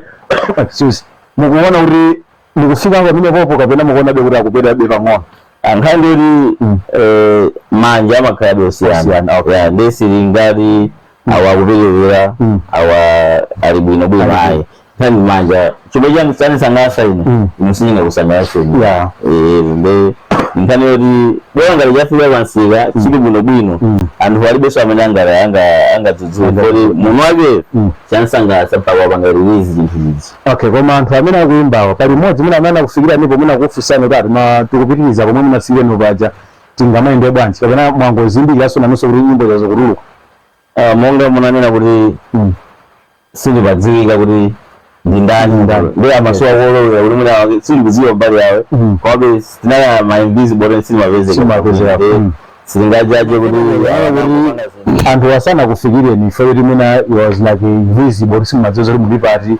Speaker 2: excuse mukuona kuti ndikufika kwa mine popo kapena mukuona be kuti akupeda be pang'ono
Speaker 3: ankhandi kuti manja amakhala osiyana ya ndesilingali awakupekekera awa ali bwinobwino ayi kandi manja chomwe chanisangalatsa ine musinga kusangalatsa ine nkhani yoti bora ngati chafika pansika chili bwinobwino anthu alibenso amene angadzudzule kodi munthu wake chanisangalatsa mpaka panga release chinthu ichi.
Speaker 2: Okay, koma anthu amene akuimbawo pali modzi muna amene akufikira nipo muna kufusana kuti tikupitiriza komwe munasiye nopaja tingamayende bwanji kapena mwangozindikiraso nanonso kuti nyimbo zazokutuluka.
Speaker 3: Monga munanena kuti sindipadziwika kuti ndi ndani ndi amasowa kolowera kuti muna sindikudziwa mbali yawe kwabe tinala ma invisible simapezeka silingajaje kuti
Speaker 2: anthu wasana kufikireni ife kuti mina was like invisible simadziwa kuti muli pati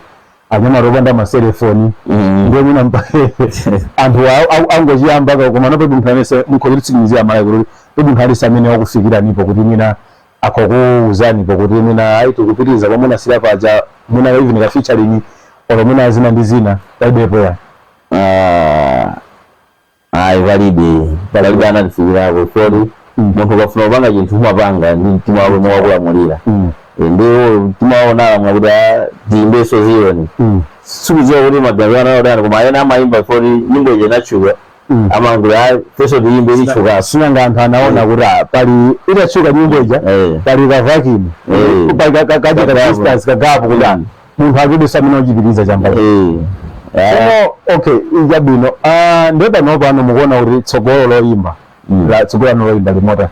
Speaker 2: anyama robanda maselefoni ndio mina anthu angochiyamba koma nope munthanese mukhoziritsikimizira malayi kuti munthanese amene wakufikira nipo kuti mina akokuuzani kuti mina ayi tikupitiriza kwa muna sila paja muna even ka featuring olo muna zina ndi zina palibepo ya
Speaker 3: ayi palibe anatifikirako kodi munthu kafuna kupanga chinthu umapanga ndi mtima wako mwakulamulira ndiwo mtima wawo nalamula kuti tiyimbeso ziyoni sikudziwa kuti maganizo anaodana koma ayena amayimba kodi nyimbo ije inachuka amangula feso tiyimbe ichuka
Speaker 2: sinanga anthu anaona kuti pali itachuka nyimbo ija pali ka vacuum kaje ka distance kagapo kudana munthu akudisa mina uchipiriza chamba okay ijabwino ndeba nopa ano mukuona kuti tsogolo loyimba la tsogolo loyimba limota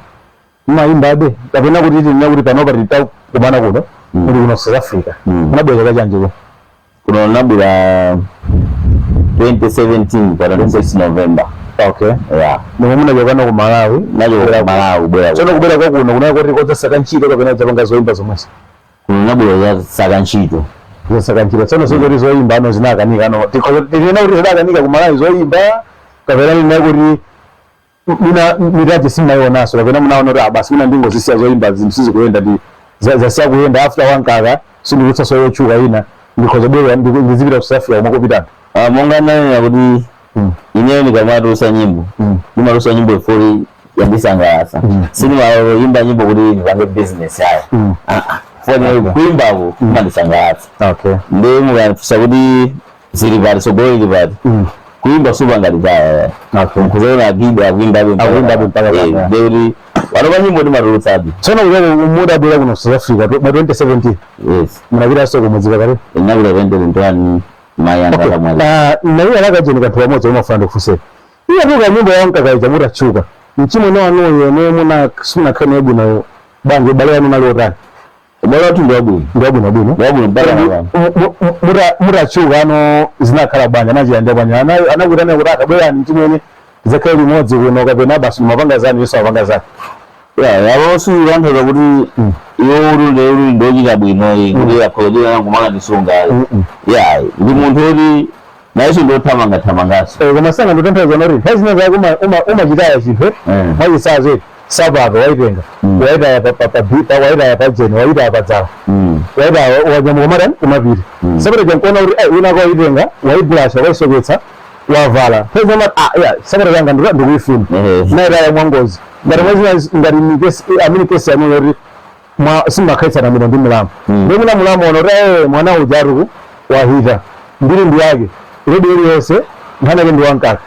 Speaker 2: mayimba abe kapena kuti tinena kuti panopa tita kumana kuno kuti kuno South Africa kunabwera kachanjiko
Speaker 3: kuno nabwera 2017 para 26 November.
Speaker 2: Okay. Yeah. Ndio muna jokana ku Malawi,
Speaker 3: najo Malawi bwera.
Speaker 2: Tsono kubera kwa kuno kuna kuti koza sakanchito kapena zapanga zoimba zomwesa.
Speaker 3: Kuno nabwera ya sakanchito.
Speaker 2: Ya sakanchito. Tsono sokoti zoimba ano zinakanika no. Tinena kuti zinakanika ku Malawi zoimba kapena nina kuti miraje simaionaso kapena munaona kuti basi mina ndingozisiya zoimba zimsizi kuyenda ndi zasiya kuyenda after wankaka sindikutsa soyo chuka ina ndikhoza bwera ndizipita ku South Africa umakupitana.
Speaker 3: Monga nani kuti ineyo nikamatusa nyimbo nimatusa nyimbo ifuri yandisangalatsa sinimayimba nyimbo kuti ndipange business yayo foni kuimbako kumandisangalatsa ndi mukandifunsa kuti zili pati sogolo ili pati kuimba supanga litaya kuzaona akuimbabe mpaka kuti wanopa nyimbo ndimatulutsabe
Speaker 2: tsono kutoko muda bwera kuno South Africa by 2017
Speaker 3: yes
Speaker 2: munapita soko mudzika kale
Speaker 3: inapita 2021 mayanga kamwali
Speaker 2: nayo alakajeni kanthu pamodzi umafuna kufuseka iyatuka nyimbo yankakaija mutachuka mchimo noanoyo ne muna suna khane bwino bange bale yanu nalotani
Speaker 3: bale watu
Speaker 2: ndwabwino mutachuka ano zinakhala banja nachiyandia banja anakutana kuti akabwera mchimwene zakhale limodzi kuno kapena basi mapanga zanu yesu apanga zake
Speaker 3: yabosu wanthoza kuti iwo uli ndochita bwino kuti akholodera kumanga ndisunga ndi munthu oti nayeso ndothamangathamangaso
Speaker 2: koma sanga ndotanthaza noti hazina zake umachitaya chinthu mwachisazo sabato waitenga waitaya pabita waitaya pajeni waitaya padzawo waitaya wanyamuka matani kumapita sabata jankuona kuti unako waitenga waiblasha waisoketsa wavala hazina sabata yanga ndikuifuna naitaya mwangozi ngati amini kesi yamuno kuti simakhaitsana mino ndi mulamu ndi mulamu ono kuti mwana uja aruku wahita mbiri ndi yake redi iliyonse nkhana ke ndi wankaka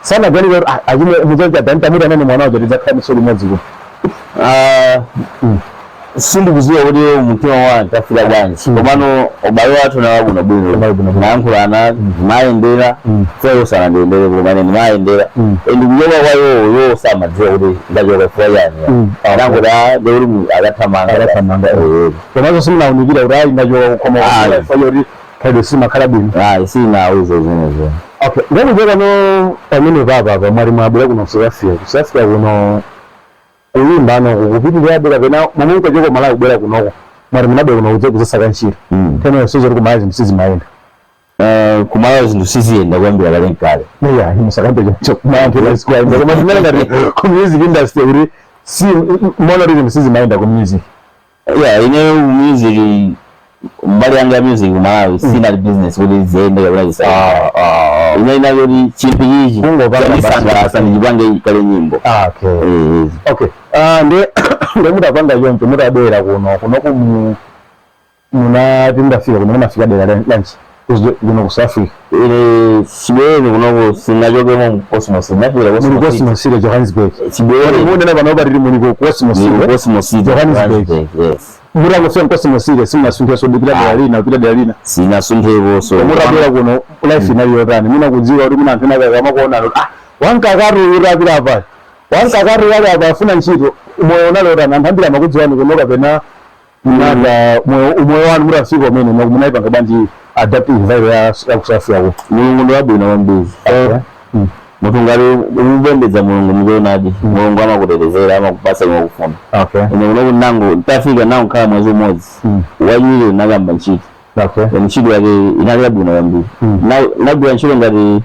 Speaker 2: sana gani achimwe muchacha tanitamuta nene mwana uja tidzakhala misoli modzi ku
Speaker 3: sindi kuziwa kuti mutima wa tafika bwanji komano obalo watu na wabu na bwino nankulana mayendera fero sana ndendere kumane mayendera ndi kuyoba wayo yo sama dziwa kuti ndajoka fwa yani nangola deuri agatamanga komazo simna unikira urayi ndajoka koma fwa yori kado sima kala bwino sina uzo zene. Okay, ngani bega no pamene baba mwali mwabula kuno kusafia kuno uyimba no ukupiti yabela bena mumuntu ajoko malawi bela kunoko mwali munabe kuno uze kuzasaka nchira tena sozo ku malawi msizi maenda ku malawi zindu sizienda kwambira kale kale yeah himusakambe cyo manje lesikuwa ngo mazimela ngari ku music industry uri si monorism msizi maenda ku music ine music mbali yanga music malawi sina business kuti ziende kabla zisa ina yori chipi hiji ngo baba sanga nijibange kale nyimbo okay nde muda panga yonke muda bera kuno ku muna tinda fika kuno nafika dela lunch kuno kusafi ile sibeni kuno sinajoge mu Cosmos nafika Cosmos ile Johannesburg sibeni muone na banoba riri mu Cosmos Johannesburg yes mura ngo fem Cosmos ile sina sunke so bila dalina sina sunke boso mura bera kuno life na yodani mina kuziwa uri mina ntena kama kuona wankagaru urabira apa wankagaru wale abafuna nchito moyo nalora nambira makudziwani kunoka pena nanda moyo wanu murafika mene no munaipa ngabanji adaptive vibe ya kusafia ko mulungu ndo wabina wambizi mutungari ubembeza mulungu mjonaje mulungu ama kutelezera ama kupasa ngo kufunda ino nango tafika nawo kama mwezi mmoja wanyile nagamba nchito nchito yake inali abuna wambizi nabwa nchito ngari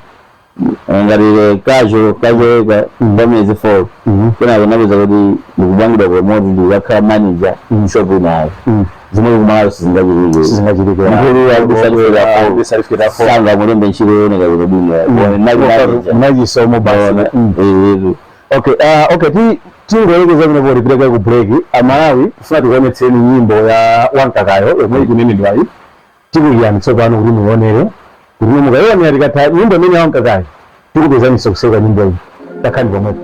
Speaker 3: kajo ga ndameze for kuna nabuza kuti ndikubangira kwa modi ndiyaka manager shop nayo zimwe kumala singajirike ngiri ya bisarifira for sanga mulembe nchiro ne ga bidinga naji so mobile okay tingolekeza bino bodi bireka ku break amalawi funa tukone tseni nyimbo ya wankakayo emwe kunene ndwayi tikuyani tsopano kuti muonere kuti mukaona yalikata nyimbo mene wankakayo tikupezani sokuseka nyimbo iyi takani bomwe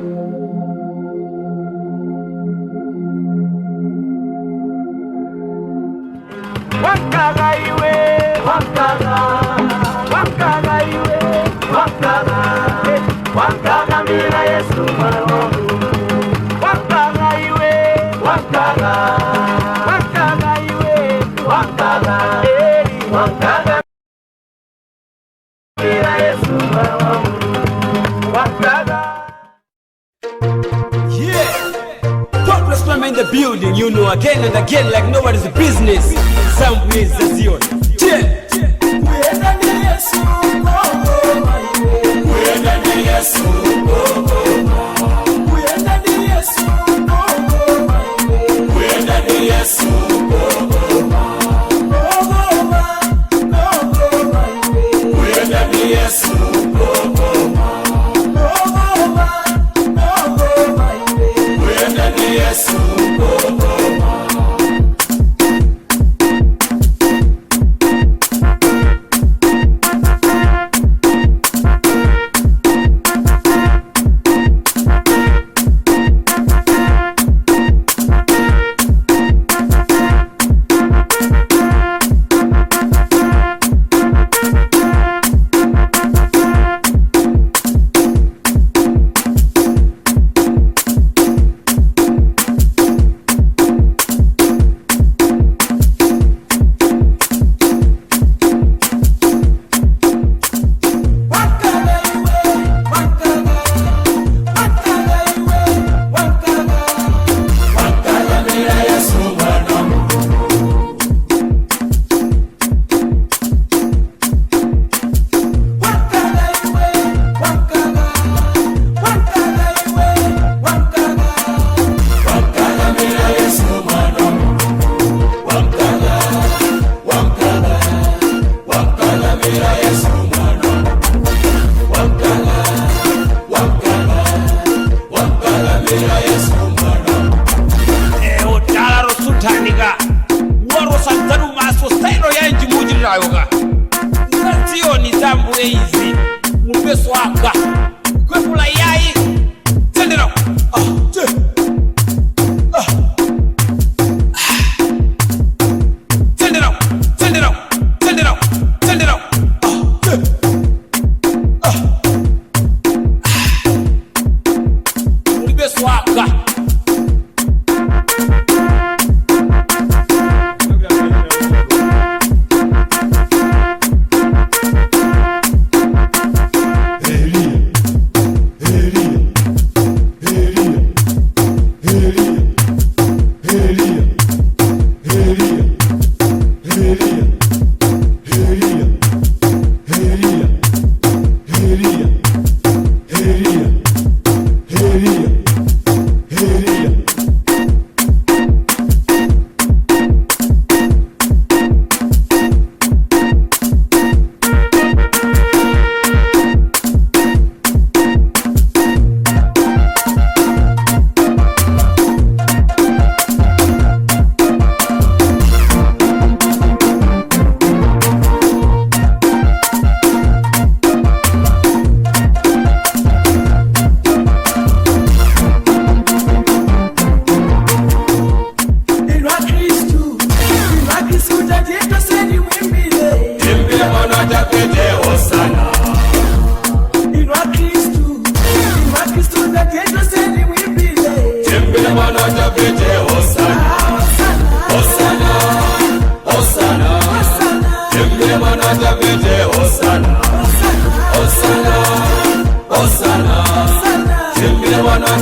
Speaker 1: in the building, you know, again and again, like nobody's business. Some places you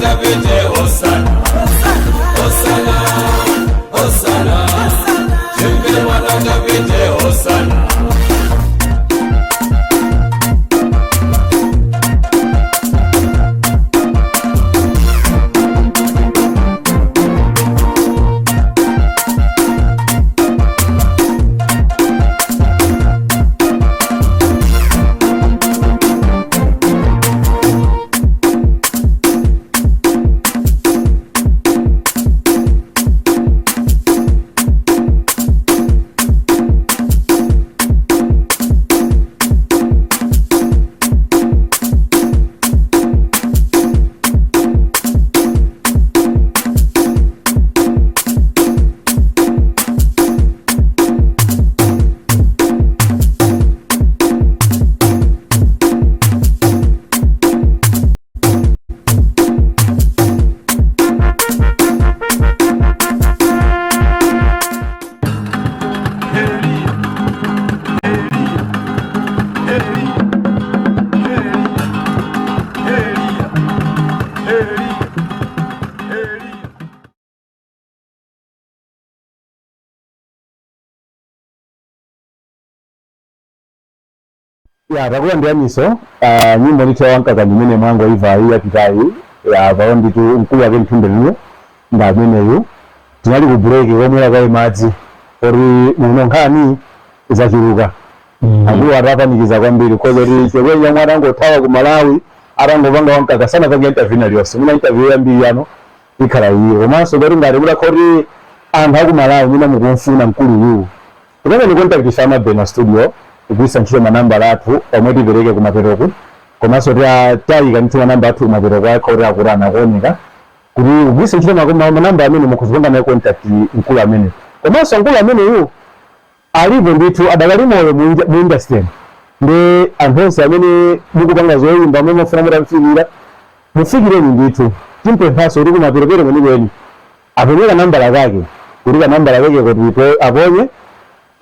Speaker 1: David, Hosanna, Hosanna, Hosanna, Jimmy Mwana David, Hosanna.
Speaker 2: Ya takulandira miso nyimbo nithawankaka ndimene mwango ivayi yapitayi avawo nditu mkulu wake mthunde lino nda ameneyu tinali ku break komwera kaye madzi ori muno nkhani zachuluka akulu atapanikiza kwambiri kozoti chekwenja mwana angothawa ku Malawi atangopanga wankaka sana pange interview aliyonse muna interview yambiri yano ikhala iye komanso kuti ngati mudakoti anthu aku Malawi mina mukumfuna mkuluyu kumene ni contact Shama Bena studio kuisa nchile manamba latu omweti vereke kumaperoku komanso tayika nchile manamba latu kumaperoku akore akurana kuoneka kuti kuisa nchile manamba amene mukuzipanga naye contact mkulu amene komanso mkulu amene yu alipo nditu adakali moyo mu industry ndi anthu onse amene mukupanga zoyimba amene mufuna mutamfikira mufikireni nditu timpemphaso kuti kumaperopero kwenikweni apereka nambala kake kuti kanambala kake kuti aponye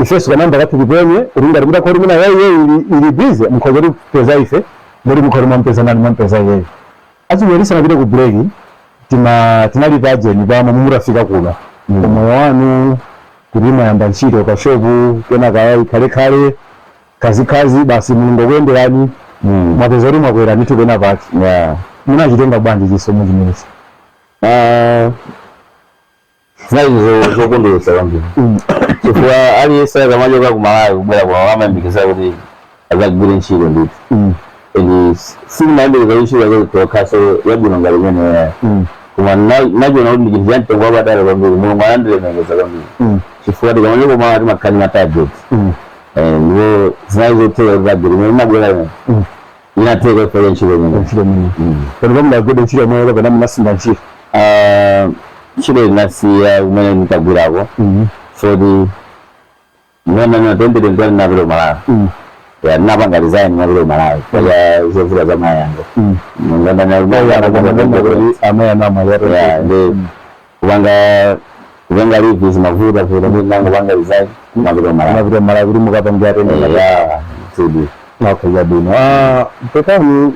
Speaker 2: ifeso kanamba kati kipenye uringa rimda kori mina yeye ili busy mukogeri peza ife muri mukori mampeza nani mampeza yeye azu werisa na vile ku break tinali baje ni bama murafika kula moyo wanu kulima yamba nchito kwa shobu kena kayai kale kazi basi mungo wende yani mapeza rima kwera nitu kena baki muna jitenga bandi jisomo jimenesi
Speaker 3: zo kondo salambi chifukwa aliyesa kamajoka ku Malawi kubwera kwa wamambikisa kuti azagwire ntchito ndithu eni simayembekeza ntchito tokhaso yabwino ngati imene koma nachona kuti ndichinthu chamtengo wapatali kwambiri mulungu anandilemekeza kwambiri chifukwa tikamanyoko mawa timakhani matarget ndipo zinayi zotheka kuti agwire imene imabwera inatheka ifake ntchito imene
Speaker 2: pano pamudagwire ntchito imene kapena munasinda ntchito
Speaker 3: ntchito inasiya kumene ndikagwirako sodi mwana natembere ndani na vile Malawi ya napanga design na vile Malawi ya zovula za mayanga nganda na
Speaker 2: amaya na mayaro
Speaker 3: ya ndio kubanga reviews mavuta kwa nango banga design na vile
Speaker 2: Malawi mukapa ngare
Speaker 3: ya sodi
Speaker 2: okay bino pekani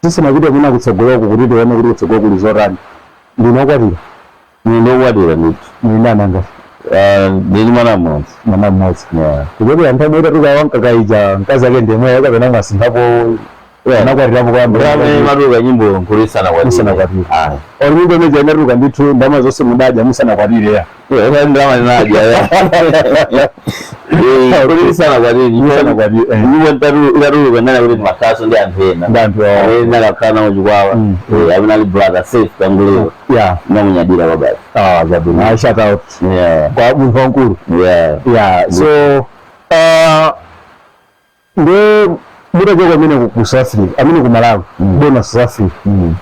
Speaker 2: sisi na video muna kutsogolo kuti tione kuti kutsogolo kulizorani ndinokwatira ndinananga
Speaker 3: ndili mwana mmodzi
Speaker 2: kuti anthu amene tukawanka kaija mkazi ake ndemweyo kapena masinthapo anakwatirapo kwambiri
Speaker 3: matuka nyimbo nkulisana
Speaker 2: kwatira ori nyimbo imene inatuka ndithu ndalama zonse mudaja musanakwatire ya
Speaker 3: ndalama ndinaja kulisana kwatira nyimbo itatuka ndana kuti makaso ndi anthu ena ndakakhala nawo chikwawa avinali brother safe kanguliro namunyadira babati
Speaker 2: zabwino I shout out kwa munthu wankulu so nde mutachoka amene ku South Africa amene ku Malawi bona South Africa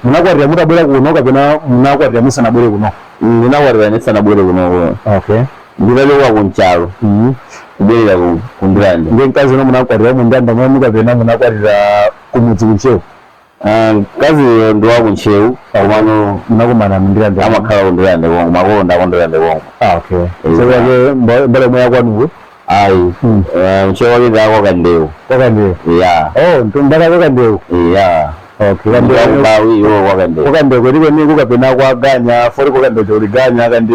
Speaker 2: munakwatira mutabwera kuno kapena munakwatira musanabwere kuno
Speaker 3: ndinakwatira ndisanabwere kuno nditalowa kunchalo kubwerera kundilanda
Speaker 2: nge mkazi no munakwatira mundanda mwe mukapena munakwatira kumudzi kunchewu
Speaker 3: mkazi ndo wa kunchewu komano
Speaker 2: munakumana mundilanda
Speaker 3: amakhala kundilanda kongo makonda kundilanda kongo
Speaker 2: okay so yake mbale mwe yakwanuwe
Speaker 3: ai mchewa wake ndako kandewu
Speaker 2: ya oh ntumbaka kandewu
Speaker 3: ya
Speaker 2: okay kambe
Speaker 3: bawi yo
Speaker 2: wakande kweli ni kukapena kwaganya fori kukande toliganya kande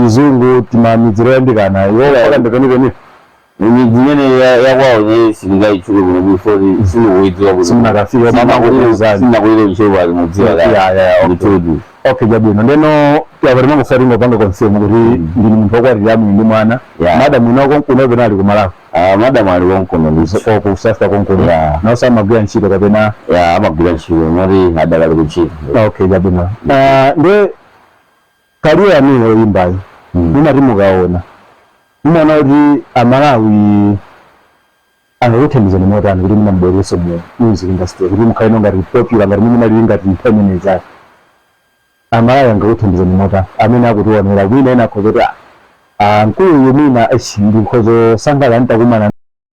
Speaker 2: yizungu timamiziro ndikana yo wakande kweli
Speaker 3: imijine ya kwao ni singai chule before sinu wetu wa
Speaker 2: sina rafiki mama kuuza
Speaker 3: sina kuile mchezo wa muziki
Speaker 2: okay jabino ndeno ya bari mangu faringo banga confirm kuri ndi muntu kwa riyamu ndi mwana madam inoko kuno benali kumala
Speaker 3: madam ali konkono ndiso
Speaker 2: ko kusafta konkono na sama gwa nchito kapena
Speaker 3: amagwa nchito mari adala kuchito
Speaker 2: okay jabino nde kariya ni oyimbayi nina rimugaona mwana uri Amalawi anarutemiza ni mota ngiri muna mbereso mu music industry ngiri mukaino ngari popular ngari muna ringa tinteneza Amalawi angarutemiza ni mota amena akutuwa mera wina na kozota nkuru yumina ashindi kozo sangala ntakumana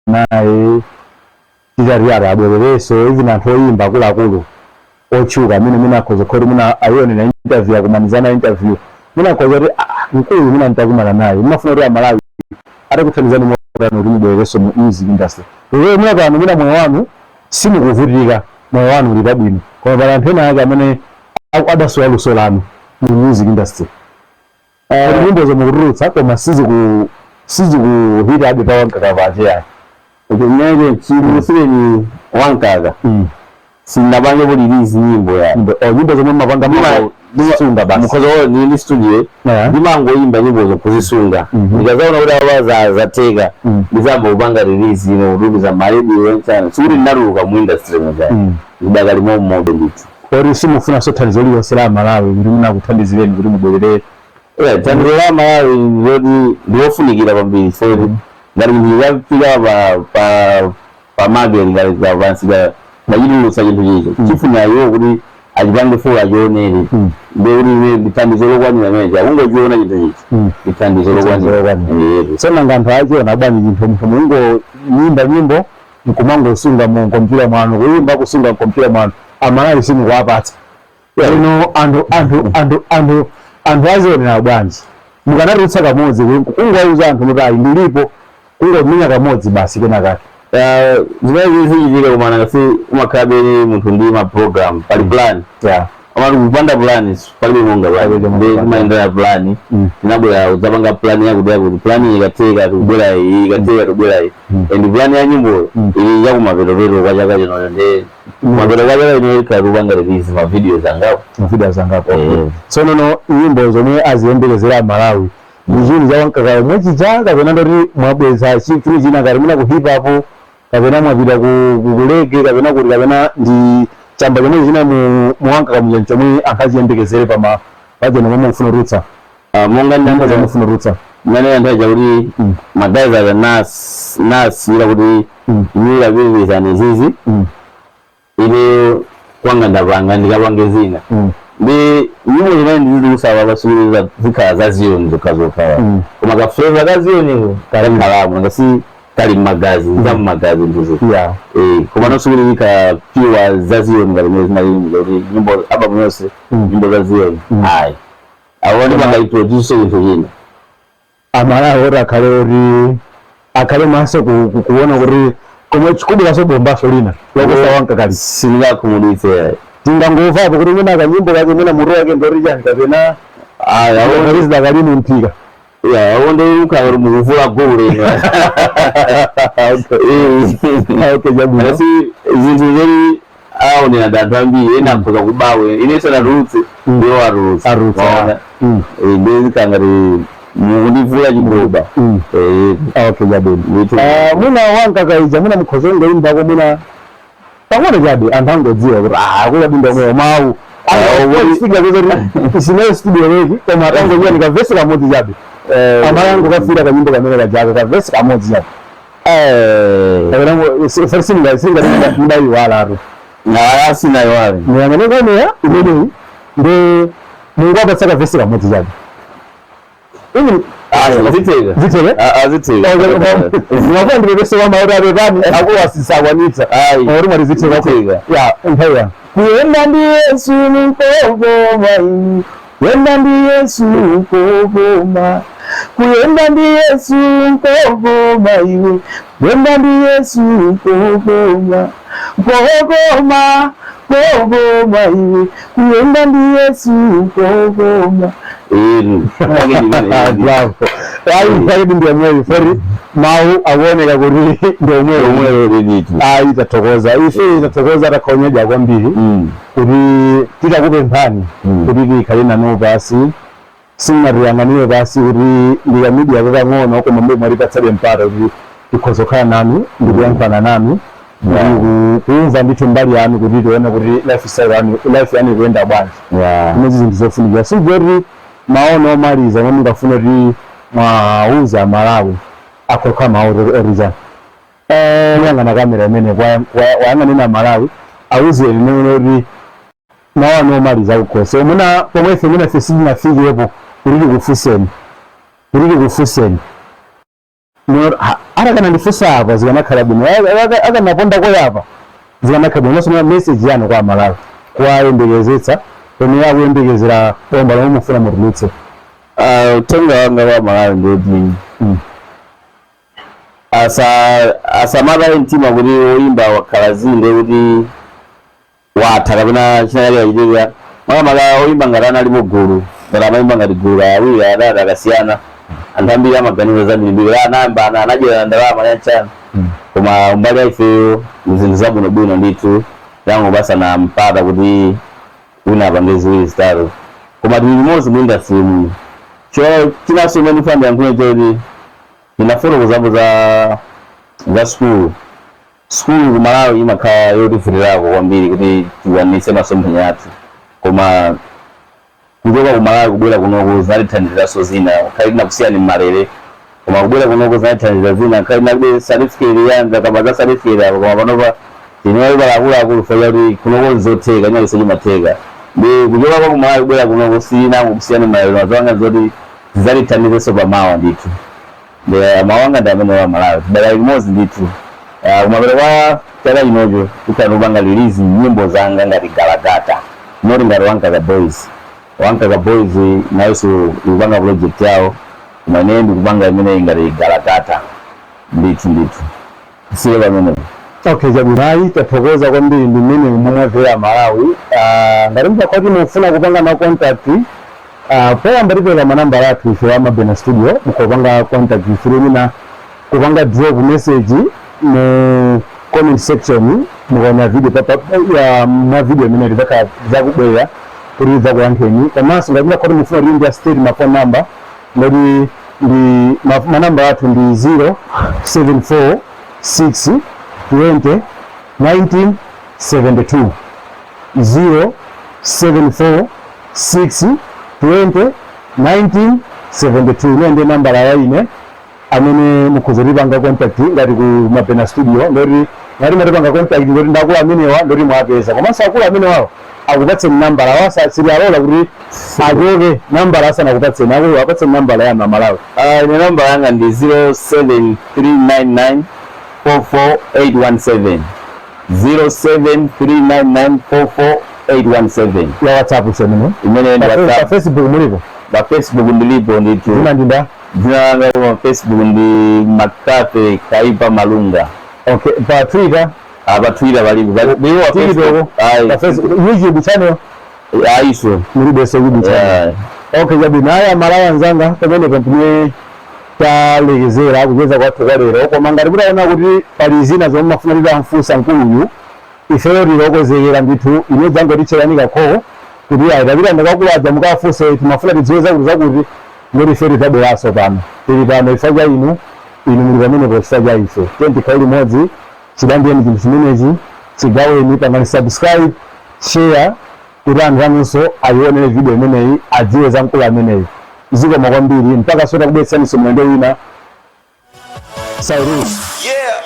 Speaker 2: naye tijariara abwereso hivi na toyimba kula kulo ochuka mina kozo kori muna ayone na interview akumanizana interview mina kozo nkuru mina ntakumana naye mafuna ri Amalawi ari kutaniza ni mwana uri mubwereso mu music industry wewe mwana bantu mina mwe wanu simu kuvurika mwe wanu uri babwino kwa barantena yaga amene adaswa lusolano mu music industry nyimbo zo murutsa kwa masizi ku hita hadi pa wanka kavaje ya ukunyeje chimusire ni wankaga sinabange buli release nyimbo ya nyimbo zo mumapanga sunga basi mukozo ni studio ndimango yimba nyimbo zo kuzisunga ndikazaona kuti abaza zatega ndizamba ubanga release ino rubi za radio ensana suri naruka mu industry mwaza ndidagali mo mode nditu ori simufuna sotanizo liyo sala Malawi ndi muna kutandiza bene buri mubwerere tanzira Malawi ndiwofunikira bambiri so ngari ndiya pila pa magari ngari za vansiga bayiri usajintu yizo kifuna yo kuri ajibange fo ajonere ndori bitandizo rogwanya meja ungo jona yitiji bitandizo rogwanya sona nganthu aje nabani nyimbo mungo nyimbo nkumango sunga mu kompira mwana kuyimba kusunga kompira mwana Amalawi simu kwapata ino andu aje na bwanji mukanarutsa kamodzi kungauza anthu kuti ayi ndilipo kungominya kamodzi basi kenaka zimene zizijika kumana ngasi umakhabeni munthu ndi ma program pali plan amatu kupanda plan pali monga ndi kumaendera plan tinabwera udzapanga plan yakuti kuti plan ikateka tubwera iyi ikateka tubwera iyi and plan ya nyimbo ili yakumapeto kwa chaka chino ndi mapeto kwa chaka chino ikatupanga release ma videos angapo so nono nyimbo zomwe aziyembekezera Malawi muzuni za wankaka mwechicha kapena ndoti mwabweza chinthu china kali muna ku hip hop kapena mwapita kulege kapena kuti kapena ndi chamba chomwe china muwankaka mujani chomwe ankaziyembekezere pajeno momwe mufuna rutsa monga ndanga zomwe mufuna rutsa mene ndaja kuti magaza ga nas ila kuti nyira bibizana zizi ile kwanga ndapanga ndikapanga zina ndi nyimbo zimene ndizikusawa basubiriza zikhala za ziyoni zokazokawa koma ka flavor ka ziyoni kali Malawi ngasi kali magazi ndamu magazi ndizo koma nosubirika pure za ziyoni ngati mwezi na nyimbo aba mwese nyimbo za ziyoni hai awone banga introduce into hina Amalawi ora kalori akale maso kuona kuti komwe chikubira so bomba solina lokusa wanka kali singa kumuditse tinganguva hapo kuti mwana kanyimbo kake mwana muroa ke ndori jani kapena awone kali mpika awonde ukawari muvula gole okay jabu basi zintu zeri awone na dadambi ena kuza kubawe inesa na roots ndio arutsa ndezi kangari muvula jiboba okay jabu muna wanka kaija muna mkhozongo imba ko muna pangone jabu antango dziwa kuti kula binda mwe mau siga kuzori sinayo studio wevi kama tango njia nikavesela moti jabu amayango kafira kanyimbo kamene kajaga kavesi kamodzi jabu singa ndayi wala aro sina iwale nyangane komeya imene ndi mungu apatsaka vesi kamodzi jabu zitega ndibese wamaura bebani akuwasisakwanitsa ori mari zitega mpaya kuyenda ndi Yesu nkogoma kuyenda ndi Yesu nkogoma kuyenda ndi Yesu nkogoma iwe kuyenda ndi Yesu nkogoma Kogoma iwe kuyenda ndi Yesu kogoma. Bravo. Ayi ndio mwe fori mau awoneka kuti ndio mwe nditu. Ayi tatokoza. Ife tatokoza takonyeja kwambiri. Kuti titakupemphani kuti tikhalina no basi. Sinariyang'aniwe basi kuti ndiya media kakang'ono koma mbe mwali patsale mpata kuti tikhozokhala nami ndikuyankhana nami. Kuumva ndithu mbali yanu kuti tione kuti life yanu ikuyenda bwanji. Imezi zinthu zofunikira. Sigweri maono omaliza momwe ngafuna kuti mwauza Malawi akhokha mawu oriza. Yang'ana kamera imene wayang'anena Malawi auze lino kuti maono omaliza kukhose. Muna pomwe ife muna fe sitinafikepo kuti kufuseni. Arakana ndifusa apa zikanakhala bwino akanaponda koyapa zikanakhala bwino nosoma message yanu kwa Malawi kuwayembekezetsa pene yakuyembekezera pomba lomwe mufuna mutulutse.
Speaker 3: Utenga wanga wa Malawi ndoti asamala mtima kuti oyimba wakhala zinde kuti watha kapena chinali achitika mala oyimba ngati anali mugulu ngati amayimba ngati gulu awiri adada akasiyana. Anthu ambiri amaganiza zambiri anayamba anadyera ndalama yanchana koma umbali waife zinthu zabwinobwino ndithu yangu basa na mpata kuti wina apange ziwiri zitatu koma tili limodzi mu industry mu chinaso imene ndifamba yankhune choti ndinafuna kuzambo za school ku Malawi imakhala yotivutirako kwambiri kuti tiwanitse masomphenya athu koma kuchoka ku Malawi kubwera kunoko zinatithandiziraso zina khali tinakusiyani mmalere koma kubwera kunoko zinatithandizira zina khali nakude certificate yanga kama za certificate apo koma panopa tiniwaipa akuluakulu faya kuti kunoko zotheka nyaliso chimatheka ndi kuchoka ku Malawi kubwera kunoko sinango kusiyani mmalere mazowanga zoti zizatithandizeso pamawa ndithu ndi mawanga ndi amene wa Malawi tidala limodzi ndithu kumapere kwa chaka chinocho kutanupanga release nyimbo zanga ngati Galagata noti ngati Wankaza Boys naiso kupanga project yao kumene ndikupanga imene ngati Galagata ndithu siye pamene.
Speaker 2: Okay, Jabirai tathokoza kwambiri ndi mmene mumavera Malawi. Ngati mtakwati mufuna kupanga na contact poyamba tipeka manamba athu ife wa Mabena Studio mukupanga contact ifirina kupanga drop message mu comment section mukaona video ya video imene ndibaka zakubwera kuti zakuyankheni komanso ngati mtakwati mufuna kuimbira state ma phone number ngati ndi manamba athu ndi 074 6 20 1972 074 6 20 1972 nende nambala yaine amene mukhuzolipanga contact ngati ku Mabena Studio ndoti ngati matipanga contact ndoti ndakula amenewa ndoti mwapeza komanso akula amenewawo akupatse nambala wasasiri alola kuti achoke nambala asana kupatseni akulo apatse nambala ya Malawi.
Speaker 3: Ine nambala yanga ndi 07399 44817 07399
Speaker 2: ya WhatsApp semene
Speaker 3: imene ndi WhatsApp.
Speaker 2: Facebook mulipo?
Speaker 3: Ba Facebook ndilipo ndithu.
Speaker 2: Zina ndinda?
Speaker 3: Zina langa kwa Facebook ndi Makafe Kaipa Malunga.
Speaker 2: Okay, pa Twitter?
Speaker 3: Pa Twitter balipo. Biwa Facebook.
Speaker 2: Pa Facebook. YouTube channel?
Speaker 3: Aiso.
Speaker 2: Mulibe se YouTube channel. Okay, jabi naya Malawi nzanga pamene kampuni talegezera kugeza kwathu lero koma ngati mutaona kuti pali zina zomwe mafuna titamfunsa nkuluyu ifeyo tilokozekera ndithu ine dzango ticheranika kho kuti ayitapita ndakakulaza mukafunse timafuna tidziwe zakuti ngoti ife titabweraso pano tili pano ifa cha inu muli pamene pochifa cha ife tikhala limodzi chidambiyeni chinthu chimenechi chigaweni pangani subscribe share kuti anthu anunso ayionere video imeneyi adziwe za mkulu ameneyi zikoma kwambiri mpaka sota kubwetsaniso mwendo wina Cyrus.
Speaker 1: Yeah.